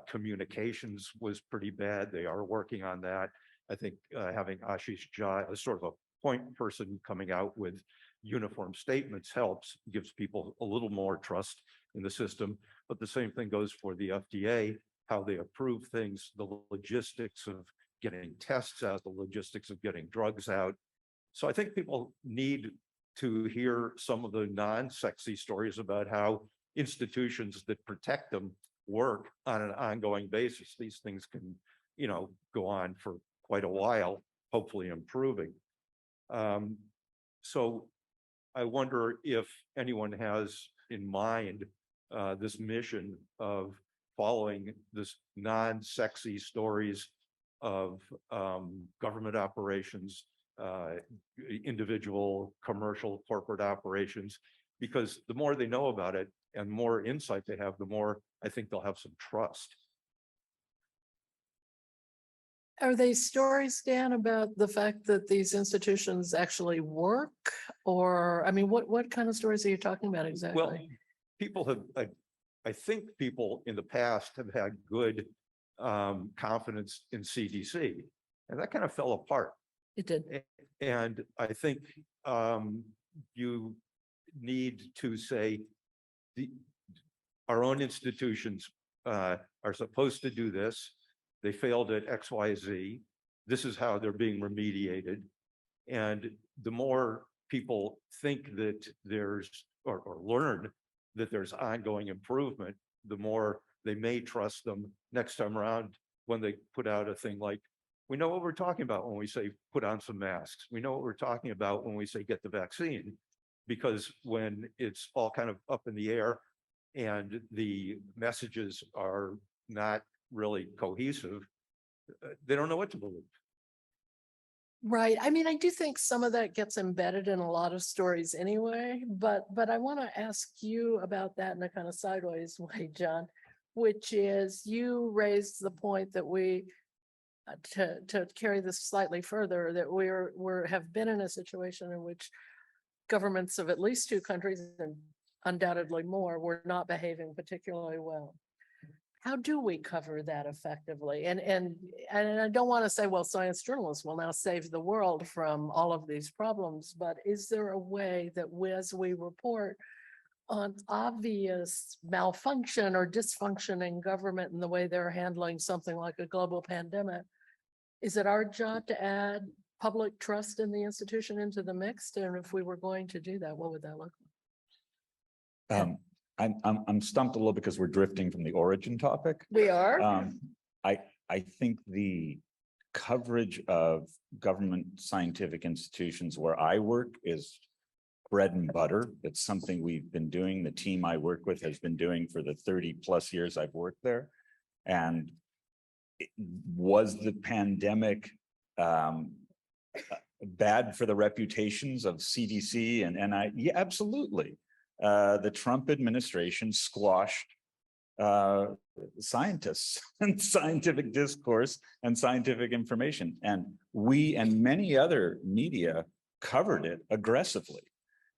communications was pretty bad. They are working on that. I think having Ashish Jha as sort of a point person coming out with uniform statements helps, gives people a little more trust in the system. But the same thing goes for the FDA, how they approve things, the logistics of getting tests out, the logistics of getting drugs out. So I think people need to hear some of the non-sexy stories about how institutions that protect them work on an ongoing basis. These things can, go on for quite a while, hopefully improving. So I wonder if anyone has in mind this mission of following this non-sexy stories of government operations, individual, commercial, corporate operations, because the more they know about it and more insight they have, the more I think they'll have some trust. Are they stories, Dan, about the fact that these institutions actually work? Or, I mean, what kind of stories are you talking about exactly? Well, people have, I think people in the past have had good confidence in CDC, and that kind of fell apart. It did. And I think you need to say our own institutions are supposed to do this. They failed at XYZ. This is how they're being remediated. And the more people think that there's, or learn that there's ongoing improvement, the more they may trust them next time around when they put out a thing like, we know what we're talking about when we say put on some masks. We know what we're talking about when we say get the vaccine, because when it's all kind of up in the air and the messages are not really cohesive, they don't know what to believe. Right. I mean, I do think some of that gets embedded in a lot of stories anyway, but I want to ask you about that in a kind of sideways way, John, which is you raised the point that we to carry this slightly further, that we're have been in a situation in which governments of at least two countries and undoubtedly more were not behaving particularly well. How do we cover that effectively? And I don't want to say, well, science journalists will now save the world from all of these problems, but is there a way that as we report on obvious malfunction or dysfunction in government in the way they're handling something like a global pandemic, is it our job to add public trust in the institution into the mix? And if we were going to do that, what would that look like? I'm stumped a little because we're drifting from the origin topic. We are. I think the coverage of government scientific institutions where I work is bread and butter. It's something we've been doing. The team I work with has been doing for the 30+ years I've worked there. And was the pandemic bad for the reputations of CDC and NI? Yeah, absolutely. The Trump administration squashed scientists and scientific discourse and scientific information. And we and many other media covered it aggressively.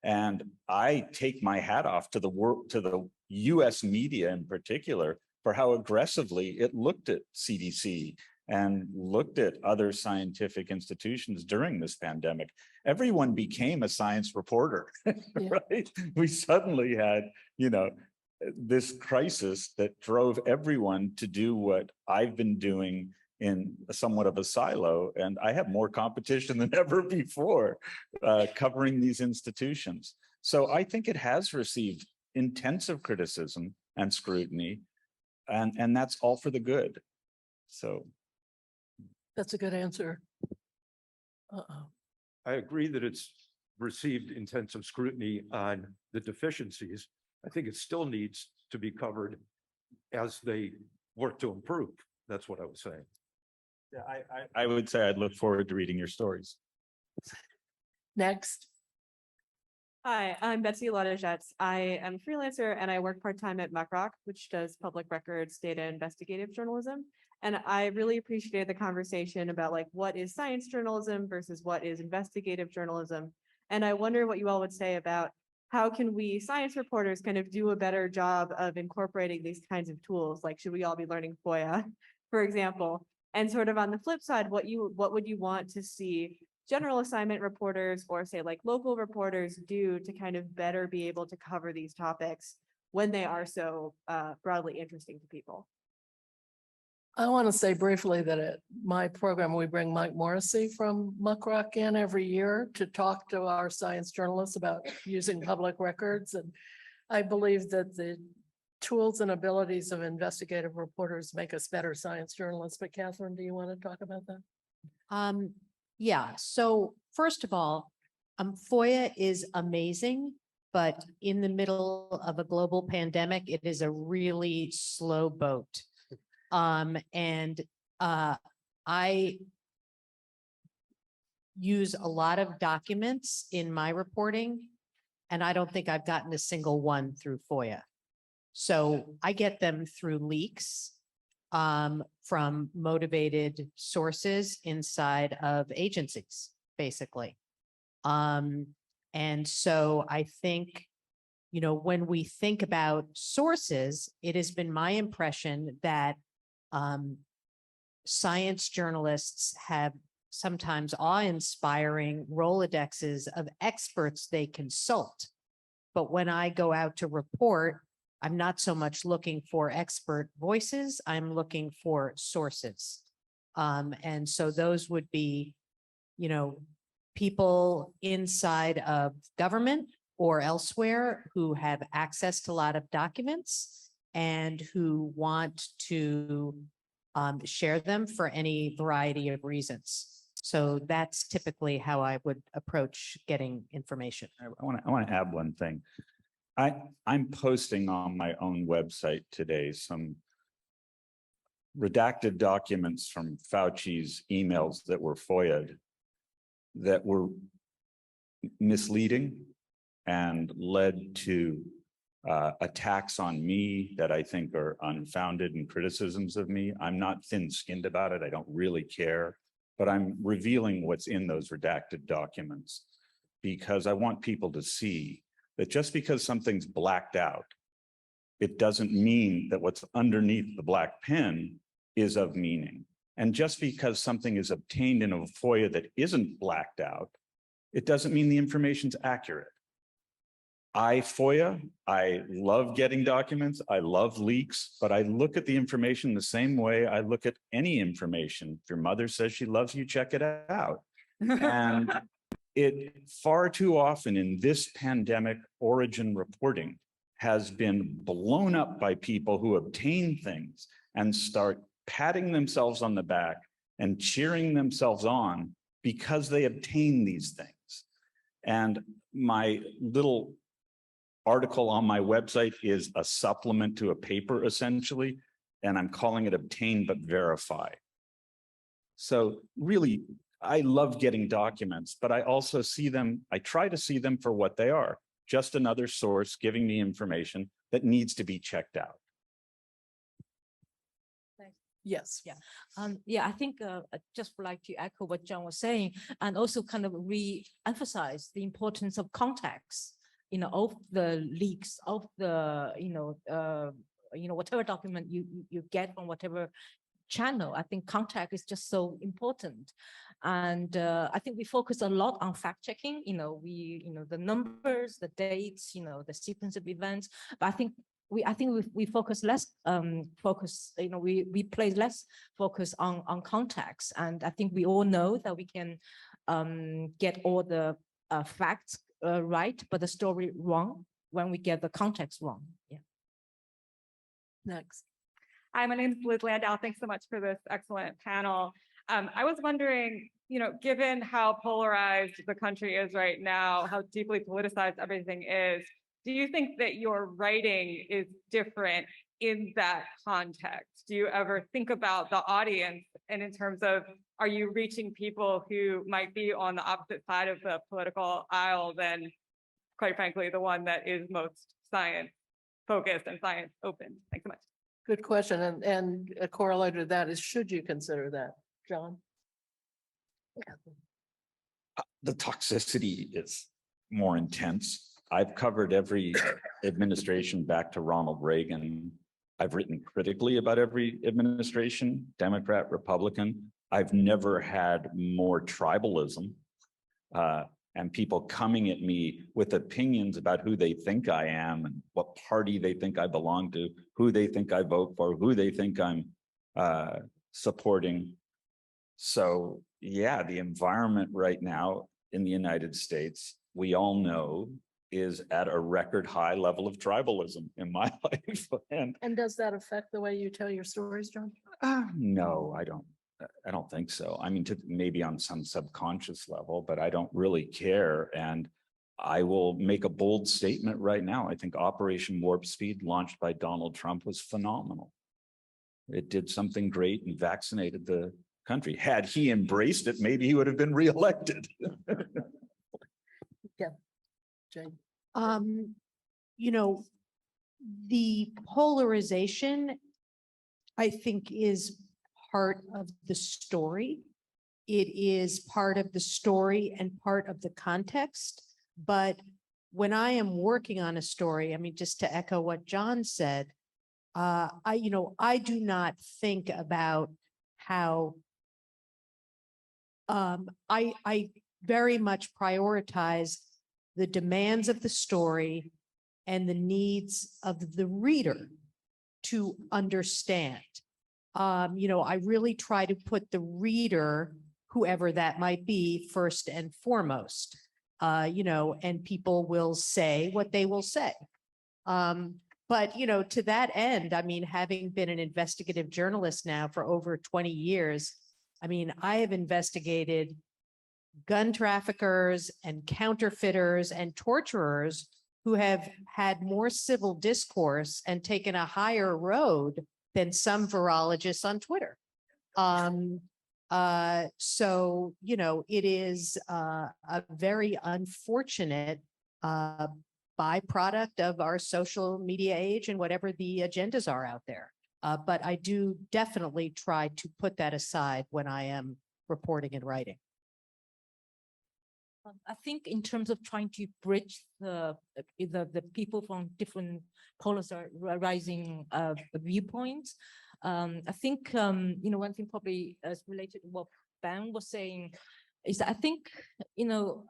And I take my hat off to the US media in particular for how aggressively it looked at CDC and looked at other scientific institutions during this pandemic. Everyone became a science reporter, right? We suddenly had, this crisis that drove everyone to do what I've been doing in somewhat of a silo. And I have more competition than ever before covering these institutions. So I think it has received intensive criticism and scrutiny, and that's all for the good. So. That's a good answer. I agree that it's received intensive scrutiny on the deficiencies. I think it still needs to be covered as they work to improve. That's what I was saying. Yeah, I would say I'd look forward to reading your stories. Next. Hi, I'm Betsy Ladejets. I am a freelancer and I work part-time at MuckRock, which does public records, data, investigative journalism. And I really appreciated the conversation about what is science journalism versus what is investigative journalism. And I wonder what you all would say about how can we science reporters kind of do a better job of incorporating these kinds of tools? Like, should we all be learning FOIA, for example? And sort of on the flip side, what would you want to see general assignment reporters or say local reporters do to kind of better be able to cover these topics when they are so broadly interesting to people? I want to say briefly that at my program, we bring Mike Morrissey from MuckRock in every year to talk to our science journalists about using public records. And I believe that the tools and abilities of investigative reporters make us better science journalists. But Katherine, do you want to talk about that? Yeah, so first of all, FOIA is amazing, but in the middle of a global pandemic, it is a really slow boat. I use a lot of documents in my reporting, and I don't think I've gotten a single one through FOIA. So I get them through leaks from motivated sources inside of agencies, basically. And so I think, when we think about sources, it has been my impression that science journalists have sometimes awe-inspiring Rolodexes of experts they consult. But when I go out to report, I'm not so much looking for expert voices, I'm looking for sources. And so those would be, people inside of government or elsewhere who have access to a lot of documents and who want to share them for any variety of reasons. So that's typically how I would approach getting information. I want to add one thing. I'm posting on my own website today some redacted documents from Fauci's emails that were FOIA'd. that were misleading and led to attacks on me that I think are unfounded and criticisms of me. I'm not thin-skinned about it. I don't really care, but I'm revealing what's in those redacted documents because I want people to see that just because something's blacked out, it doesn't mean that what's underneath the black pen is of meaning. And just because something is obtained in a FOIA that isn't blacked out, it doesn't mean the information's accurate. FOIA, I love getting documents, I love leaks, but I look at the information the same way I look at any information. If your mother says she loves you, check it out. And it far too often in this pandemic origin reporting has been blown up by people who obtain things and start patting themselves on the back and cheering themselves on because they obtain these things. And my little article on my website is a supplement to a paper essentially, and I'm calling it Obtain but Verify. So really, I love getting documents, but I also see them, I try to see them for what they are, just another source giving me information that needs to be checked out. Yes. Yeah. I think I'd just would like to echo what John was saying and also kind of re-emphasize the importance of context, of the leaks, of the, whatever document you get from whatever channel. I think context is just so important. And I think we focus a lot on fact checking, the numbers, the dates, the sequence of events, but I think we focus less we place less focus on context. And I think we all know that we can get all the facts right, but the story wrong when we get the context wrong. Yeah. Next. Hi, my name is Liz Landau. Thanks so much for this excellent panel. I was wondering, given how polarized the country is right now, how deeply politicized everything is, do you think that your writing is different in that context? Do you ever think about the audience and in terms of, are you reaching people who might be on the opposite side of the political aisle than, quite frankly, the one that is most science focused and science open? Thanks so much. Good question. And a corollary to that is, should you consider that, John? The toxicity is more intense. I've covered every administration back to Ronald Reagan. I've written critically about every administration, Democrat, Republican. I've never had more tribalism and people coming at me with opinions about who they think I am and what party they think I belong to, who they think I vote for, who they think I'm supporting. So yeah, the environment right now in the United States, we all know, is at a record high level of tribalism in my life. And does that affect the way you tell your stories, John? No, I don't think so. I mean, maybe on some subconscious level, but I don't really care. And I will make a bold statement right now. I think Operation Warp Speed, launched by Donald Trump, was phenomenal. It did something great and vaccinated the country. Had he embraced it, maybe he would have been reelected. Yeah. Jane. The polarization, I think, is part of the story. It is part of the story and part of the context. But when I am working on a story, I mean, just to echo what John said, I do not think about how I very much prioritize the demands of the story and the needs of the reader to understand. I really try to put the reader, whoever that might be, first and foremost, and people will say what they will say. But, to that end, I mean, having been an investigative journalist now for over 20 years, I mean, I have investigated gun traffickers and counterfeiters and torturers who have had more civil discourse and taken a higher road than some virologists on Twitter. So, you know, it is a very unfortunate byproduct of our social media age and whatever the agendas are out there. But I do definitely try to put that aside when I am reporting and writing. I think in terms of trying to bridge the people from different polarizing viewpoints, I think you know, one thing probably is related to what Ben was saying is that I think, you know,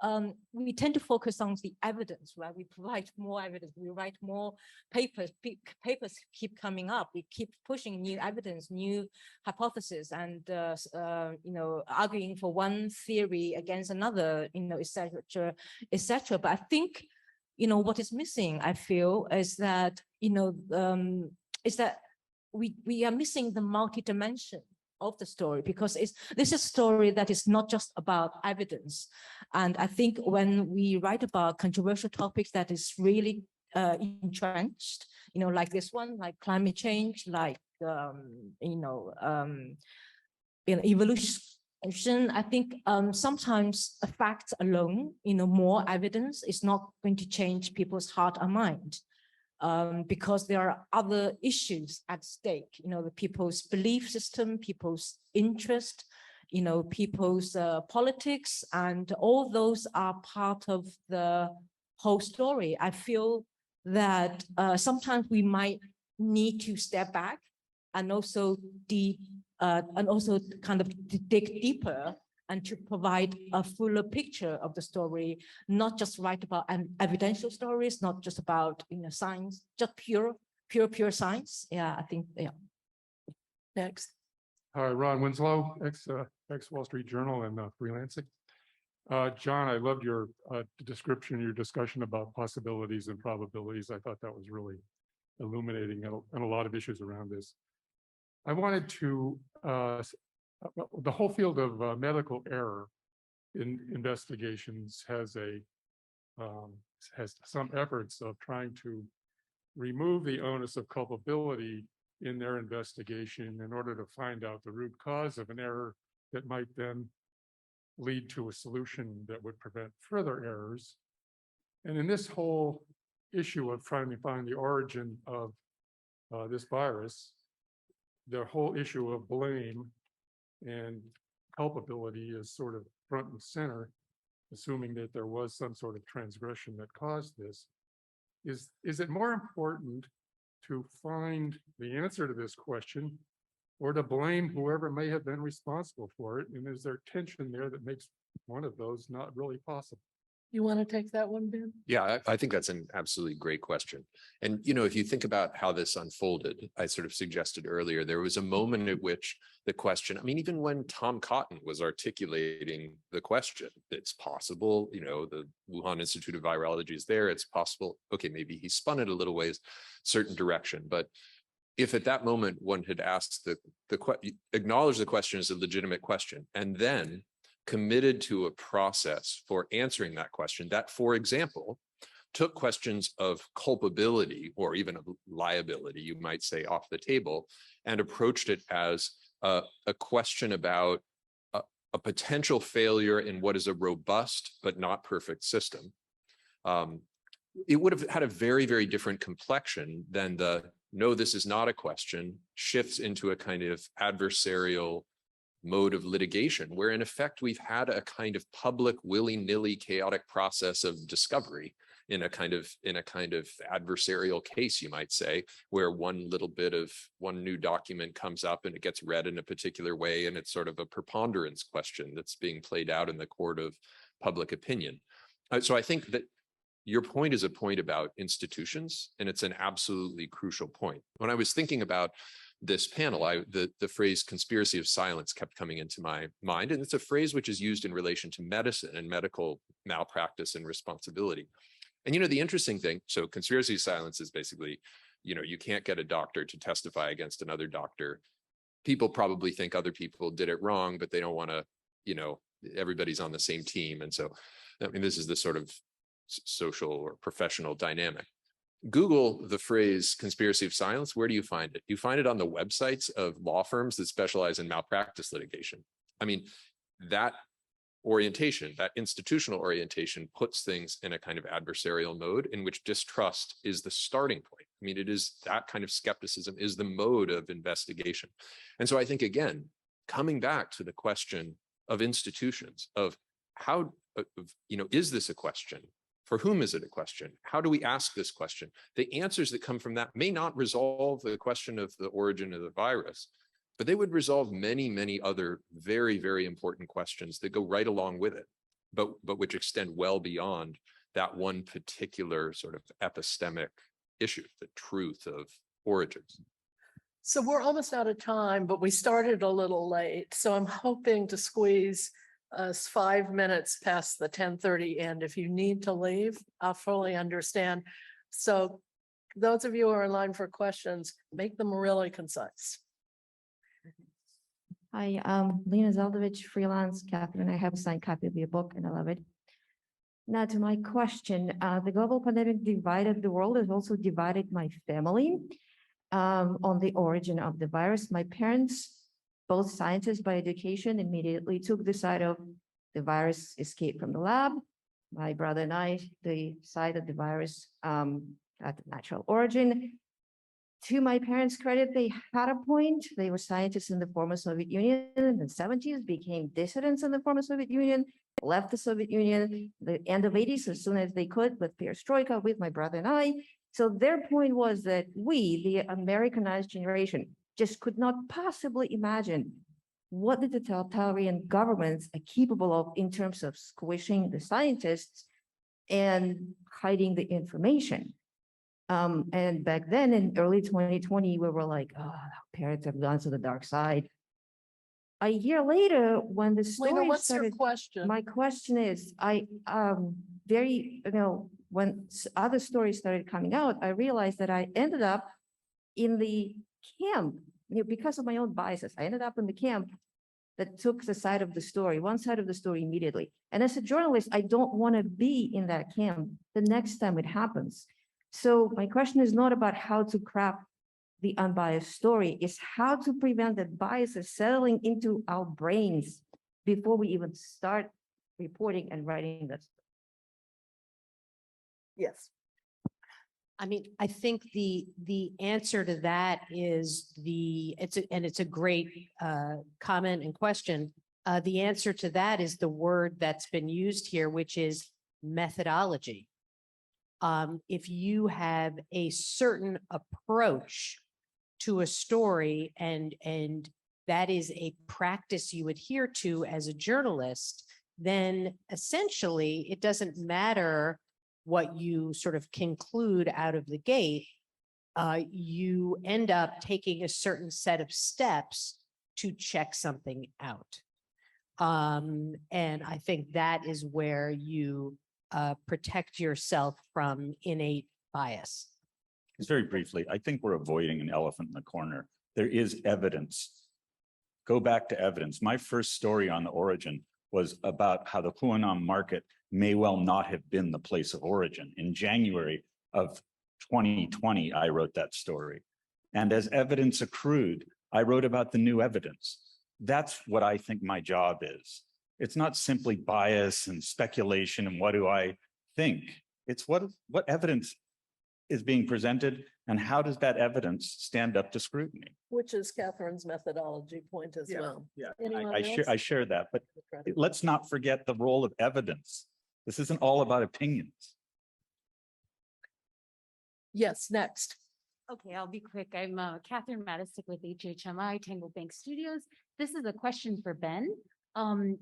we tend to focus on the evidence, right? We provide more evidence, we write more papers, papers keep coming up, we keep pushing new evidence, new hypotheses, and, you know, arguing for one theory against another, you know, et cetera, et cetera. But I think, you know, what is missing, I feel, is that, you know, is that we are missing the multi-dimension of the story, because this is a story that is not just about evidence. And I think when we write about controversial topics that is really entrenched, you know, like this one, like climate change, like you know, evolution, I think sometimes a fact alone, you know, more evidence is not going to change people's heart or mind. Because there are other issues at stake, you know, the people's belief system, people's interest, you know, people's politics, and all those are part of the whole story. I feel that sometimes we might need to step back and also kind of dig deeper and to provide a fuller picture of the story, not just write about evidential stories, not just about, you know, science, just pure science. Yeah, I think, yeah. Next. Hi, Ron Winslow, ex Wall Street Journal and freelancing. John, I loved your description, your discussion about possibilities and probabilities. I thought that was really illuminating and a lot of issues around this. I wanted to the whole field of medical error in investigations has some efforts of trying to remove the onus of culpability in their investigation in order to find out the root cause of an error that might then lead to a solution that would prevent further errors. And in this whole issue of trying to find the origin of this virus, the whole issue of blame and culpability is sort of front and center, assuming that there was some sort of transgression that caused this. Is it more important to find the answer to this question or to blame whoever may have been responsible for it? And is there tension there that makes one of those not really possible? You want to take that one, Ben? Yeah, I think that's an absolutely great question. And, you know, if you think about how this unfolded, I sort of suggested earlier, there was a moment at which the question, I mean, even when Tom Cotton was articulating the question, it's possible, you know, the Wuhan Institute of Virology is there, it's possible, okay, maybe he spun it a little ways, certain direction. But if at that moment one had asked acknowledged the question as a legitimate question, and then committed to a process for answering that question that, for example, took questions of culpability or even of liability, you might say, off the table and approached it as a question about a potential failure in what is a robust but not perfect system, it would have had a very, very different complexion than the no, this is not a question, shifts into a kind of adversarial mode of litigation, where in effect we've had a kind of public willy-nilly chaotic process of discovery in a kind of adversarial case, you might say, where one new document comes up and it gets read in a particular way, and it's sort of a preponderance question that's being played out in the court of public opinion. So I think that your point is a point about institutions, and it's an absolutely crucial point. When I was thinking about this panel, the phrase conspiracy of silence kept coming into my mind, and it's a phrase which is used in relation to medicine and medical malpractice and responsibility. And, you know, the interesting thing, so conspiracy of silence is basically, you know, you can't get a doctor to testify against another doctor. People probably think other people did it wrong, but they don't want to, you know, everybody's on the same team. And so, I mean, this is the sort of social or professional dynamic. Google the phrase conspiracy of silence. Where do you find it? You find it on the websites of law firms that specialize in malpractice litigation. I mean, that orientation, that institutional orientation puts things in a kind of adversarial mode in which distrust is the starting point. I mean, it is that kind of skepticism is the mode of investigation. And so I think, again, coming back to the question of institutions, of how, is this a question? For whom is it a question? How do we ask this question? The answers that come from that may not resolve the question of the origin of the virus, but they would resolve many, many other very, very important questions that go right along with it, but which extend well beyond that one particular sort of epistemic issue, the truth of origins. So we're almost out of time, but we started a little late. So I'm hoping to squeeze us 5 minutes past the 10:30 end. If you need to leave, I'll fully understand. So those of you who are in line for questions, make them really concise. Hi, Lena Zeldovich, freelance. Catherine, I have a signed copy of your book and I love it. Now to my question, the global pandemic divided the world, has also divided my family on the origin of the virus. My parents, both scientists by education, immediately took the side of the virus escaped from the lab. My brother and I, the side of the virus at natural origin. To my parents' credit, they had a point. They were scientists in the former Soviet Union in the 70s, became dissidents in the former Soviet Union, left the Soviet Union the end of 80s as soon as they could with perestroika, with my brother and I. So their point was that we, the Americanized generation, just could not possibly imagine what the totalitarian governments are capable of in terms of squishing the scientists and hiding the information. And back then in early 2020, we were like, oh, parents have gone to the dark side. A year later, when the story Lena, what's your started, question? my question is, when other stories started coming out, I realized that I ended up in the camp, because of my own biases. I ended up in the camp that took the side of the story, one side of the story immediately. And as a journalist, I don't want to be in that camp the next time it happens. So my question is not about how to craft the unbiased story, it's how to prevent the biases settling into our brains before we even start reporting and writing this. Yes. I mean, I think the answer to that is it's a great comment and question. The answer to that is the word that's been used here, which is methodology. If you have a certain approach to a story and that is a practice you adhere to as a journalist, then essentially it doesn't matter what you sort of conclude out of the gate. You end up taking a certain set of steps to check something out. And I think that is where you protect yourself from innate bias. Just very briefly, I think we're avoiding an elephant in the corner. There is evidence. Go back to evidence. My first story on the origin was about how the Wuhan market may well not have been the place of origin. In January of 2020, I wrote that story. And as evidence accrued, I wrote about the new evidence. That's what I think my job is. It's not simply bias and speculation and what do I think. It's what evidence is being presented and how does that evidence stand up to scrutiny? Which is Catherine's methodology point as well. Yeah, Anyone I share that, but let's not forget the role of evidence. This isn't all about opinions. Yes, next. Okay, I'll be quick. I'm Katherine Madisick with HHMI Tangle Bank Studios. This is a question for Ben. And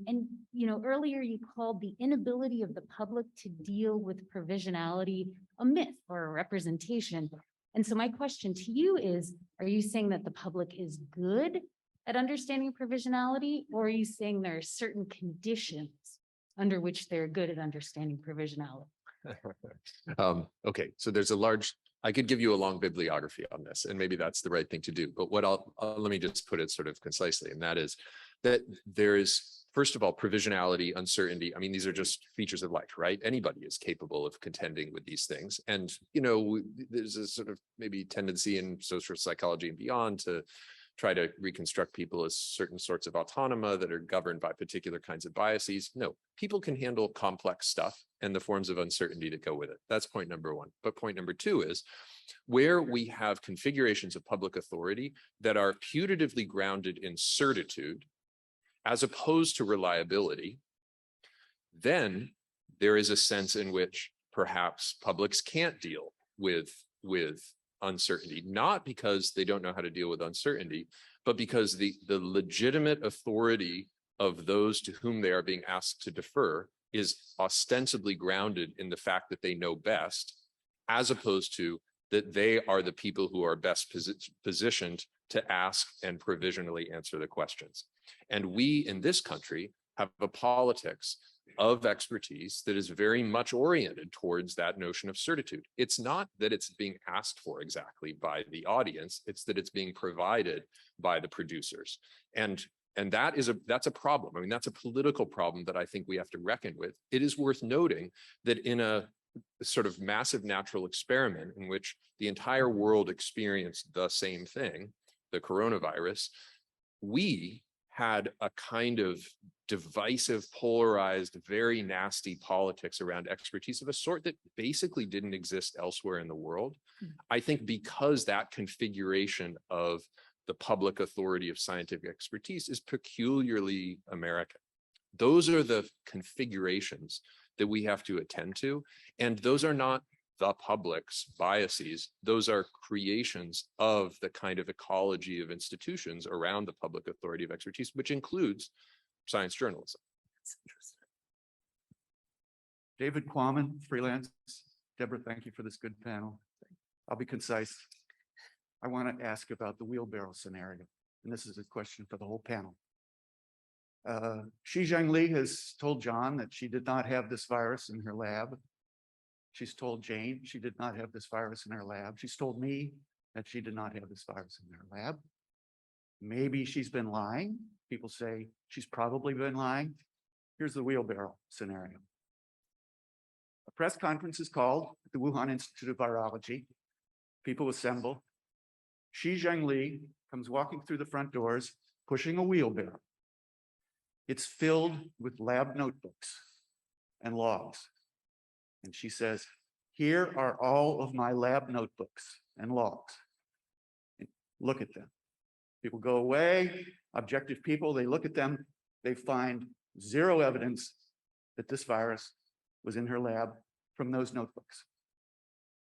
earlier you called the inability of the public to deal with provisionality a myth or a representation. And so my question to you is, are you saying that the public is good at understanding provisionality, or are you saying there are certain conditions under which they're good at understanding provisionality? Okay, so there's I could give you a long bibliography on this, and maybe that's the right thing to do. But let me just put it sort of concisely, and that is that there is, first of all, provisionality, uncertainty. I mean, these are just features of life, right? Anybody is capable of contending with these things. And, there's a sort of maybe tendency in social psychology and beyond to try to reconstruct people as certain sorts of autonoma that are governed by particular kinds of biases. No, people can handle complex stuff and the forms of uncertainty that go with it. That's point number one. But point number two is where we have configurations of public authority that are putatively grounded in certitude, as opposed to reliability, then there is a sense in which perhaps publics can't deal with uncertainty, not because they don't know how to deal with uncertainty, but because the legitimate authority of those to whom they are being asked to defer is ostensibly grounded in the fact that they know best, as opposed to that they are the people who are best positioned to ask and provisionally answer the questions. And we in this country have a politics of expertise that is very much oriented towards that notion of certitude. It's not that it's being asked for exactly by the audience, it's that it's being provided by the producers. And that's a problem. I mean, that's a political problem that I think we have to reckon with. It is worth noting that in a sort of massive natural experiment in which the entire world experienced the same thing, the coronavirus, we had a kind of divisive, polarized, very nasty politics around expertise of a sort that basically didn't exist elsewhere in the world. I think because that configuration of the public authority of scientific expertise is peculiarly American. Those are the configurations that we have to attend to. And those are not the public's biases. Those are creations of the kind of ecology of institutions around the public authority of expertise, which includes science journalism. That's interesting. David Quammen, freelance. Deborah, thank you for this good panel. I'll be concise. I want to ask about the wheelbarrow scenario. And this is a question for the whole panel. Xi Zhengli has told John that she did not have this virus in her lab. She's told Jane she did not have this virus in her lab. She's told me that she did not have this virus in her lab. Maybe she's been lying. People say she's probably been lying. Here's the wheelbarrow scenario. A press conference is called at the Wuhan Institute of Virology. People assemble. Xi Zhengli comes walking through the front doors, pushing a wheelbarrow. It's filled with lab notebooks and logs. And she says, here are all of my lab notebooks and logs. And look at them. People go away, objective people, they look at them, they find zero evidence that this virus was in her lab from those notebooks.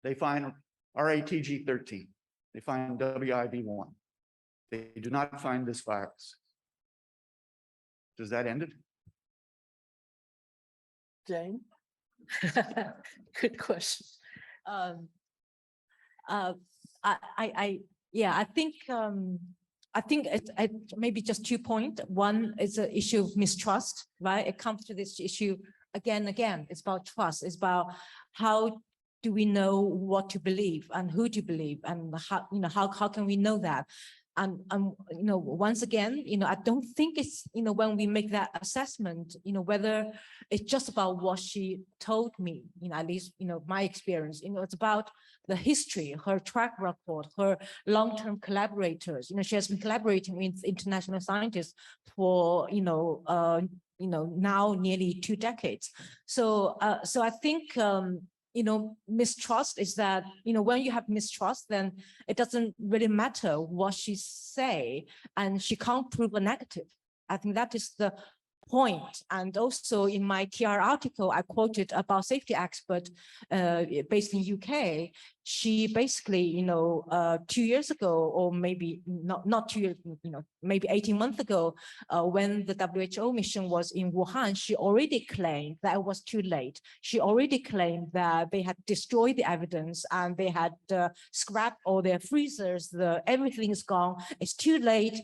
They find RATG13, they find WIV1. They do not find this virus. Does that end it? Jane? Good question. I think it maybe just 2 points. One is an issue of mistrust, right? It comes to this issue again. It's about trust. It's about how do we know what to believe and who to believe, and how can we know that? And once again, I don't think it's, when we make that assessment, whether it's just about what she told me, at least, my experience, it's about the history, her track record, her long-term collaborators. She has been collaborating with international scientists for, now nearly 2 decades. So I think, mistrust is that, when you have mistrust, then it doesn't really matter what she say, and she can't prove a negative. I think that is the point. And also in my TR article, I quoted a biosafety expert based in UK. She basically, 2 years ago, or maybe not 2 years, maybe 18 months ago, when the WHO mission was in Wuhan, she already claimed that it was too late. She already claimed that they had destroyed the evidence and they had scrapped all their freezers. Everything is gone. It's too late.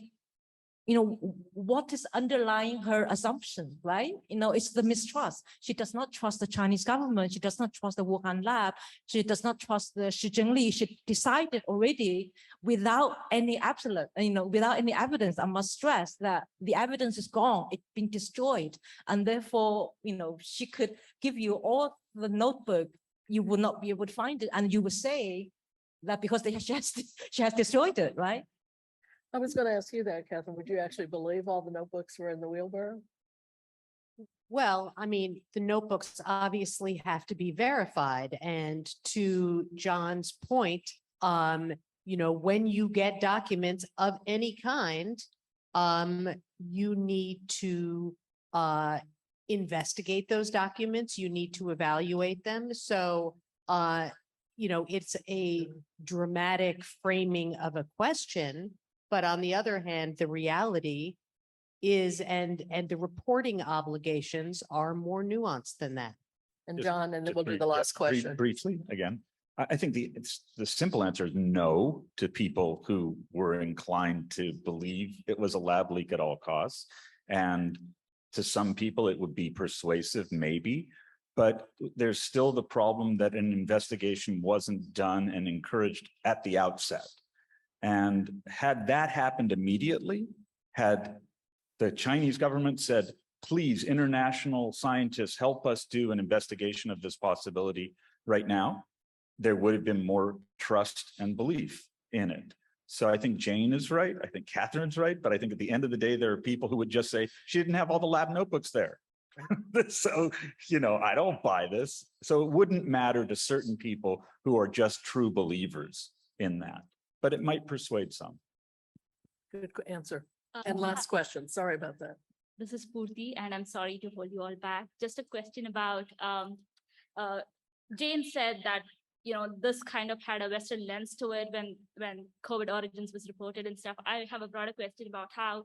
What is underlying her assumption, right? It's the mistrust. She does not trust the Chinese government. She does not trust the Wuhan lab. She does not trust the Xi Zhengli. She decided already without any absolute, without any evidence. I must stress that the evidence is gone. It's been destroyed. And therefore, she could give you all the notebook. You will not be able to find it. And you would say that because she has destroyed it, right? I was gonna ask you that, Catherine. Would you actually believe all the notebooks were in the wheelbarrow? Well, I mean, the notebooks obviously have to be verified. And to John's point, when you get documents of any kind, you need to investigate those documents. You need to evaluate them. So, it's a dramatic framing of a question. But on the other hand, the reality is, and the reporting obligations are more nuanced than that. And Just- John, and then just we'll do brief- the yeah, last question. Briefly, again, I think the simple answer is no to people who were inclined to believe it was a lab leak at all costs. And to some people, it would be persuasive, maybe. But there's still the problem that an investigation wasn't done and encouraged at the outset. And had that happened immediately, had the Chinese government said, please, international scientists, help us do an investigation of this possibility right now, there would have been more trust and belief in it. So I think Jane is right. I think Catherine's right. But I think at the end of the day, there are people who would just say, she didn't have all the lab notebooks there. So, I don't buy this. So it wouldn't matter to certain people who are just true believers in that, but it might persuade some. Good answer. And last question. Sorry about that. This is Purti, and I'm sorry to hold you all back. Just a question about, Jane said that, this kind of had a Western lens to it when COVID origins was reported and stuff. I have a broader question about how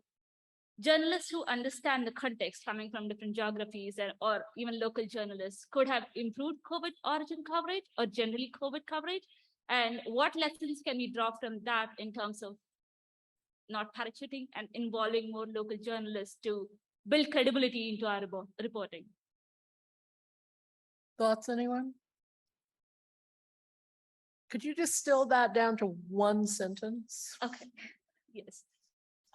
journalists who understand the context coming from different geographies or even local journalists could have improved COVID origin coverage or generally COVID coverage. And what lessons can we draw from that in terms of not parachuting and involving more local journalists to build credibility into our reporting? Thoughts, anyone? Could you distill that down to one sentence? Okay, yes.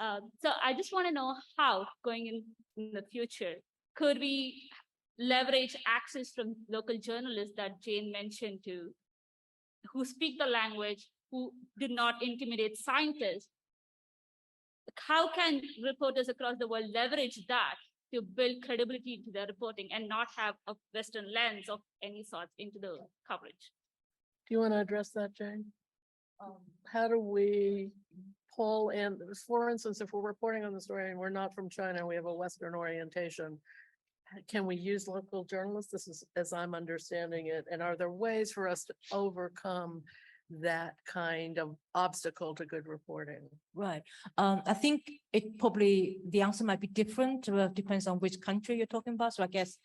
So I just want to know how, going in the future, could we leverage access from local journalists that Jane mentioned to, who speak the language, who do not intimidate scientists? How can reporters across the world leverage that to build credibility into their reporting and not have a Western lens of any sort into the coverage? Do you want to address that, Jane? How do we pull in, for instance, if we're reporting on the story and we're not from China, we have a Western orientation, can we use local journalists? This is as I'm understanding it. And are there ways for us to overcome that kind of obstacle to good reporting? Right. I think the answer might be different. Depends on which country you're talking about. So I guess,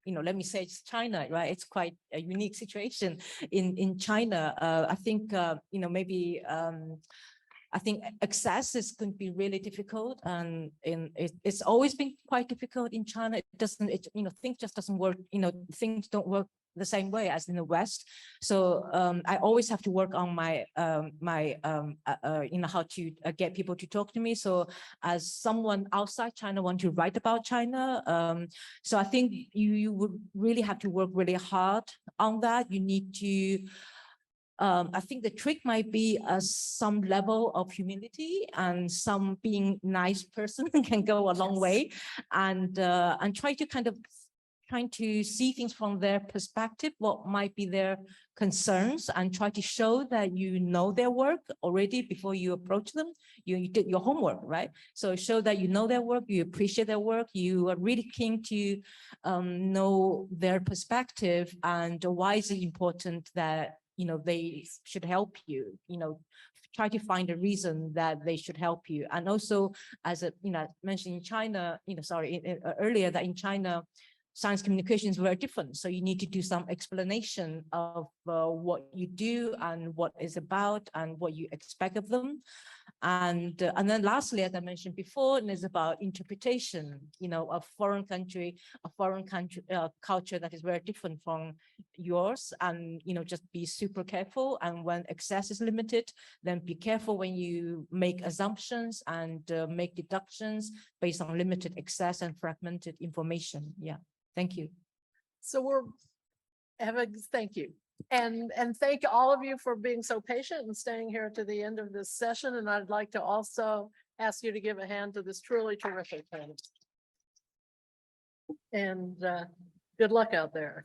let me say it's China, right? It's quite a unique situation in China. I think, maybe, I think access is going to be really difficult, and it's always been quite difficult in China. Things just doesn't work. Things don't work the same way as in the West. So I always have to work on my how to get people to talk to me. So as someone outside China want to write about China, so I think you would really have to work really hard on that. You need to. I think the trick might be some level of humility, and some being nice person can go a long way, and try to trying to see things from their perspective, what might be their concerns, and try to show that you know their work already before you approach them. You did your homework, right? So show that you know their work, you appreciate their work, you are really keen to know their perspective, and why is it important that they should help you, try to find a reason that they should help you. And also, as mentioned in China, earlier, that in China, science communication is very different. So you need to do some explanation of what you do and what it's about and what you expect of them. And then lastly, as I mentioned before, it's about interpretation, a foreign country, culture that is very different from yours. And, just be super careful. And when access is limited, then be careful when you make assumptions and make deductions based on limited access and fragmented information. Yeah. Thank you. So thank you. And thank all of you for being so patient and staying here to the end of this session. And I'd like to also ask you to give a hand to this truly terrific panel. And good luck out there.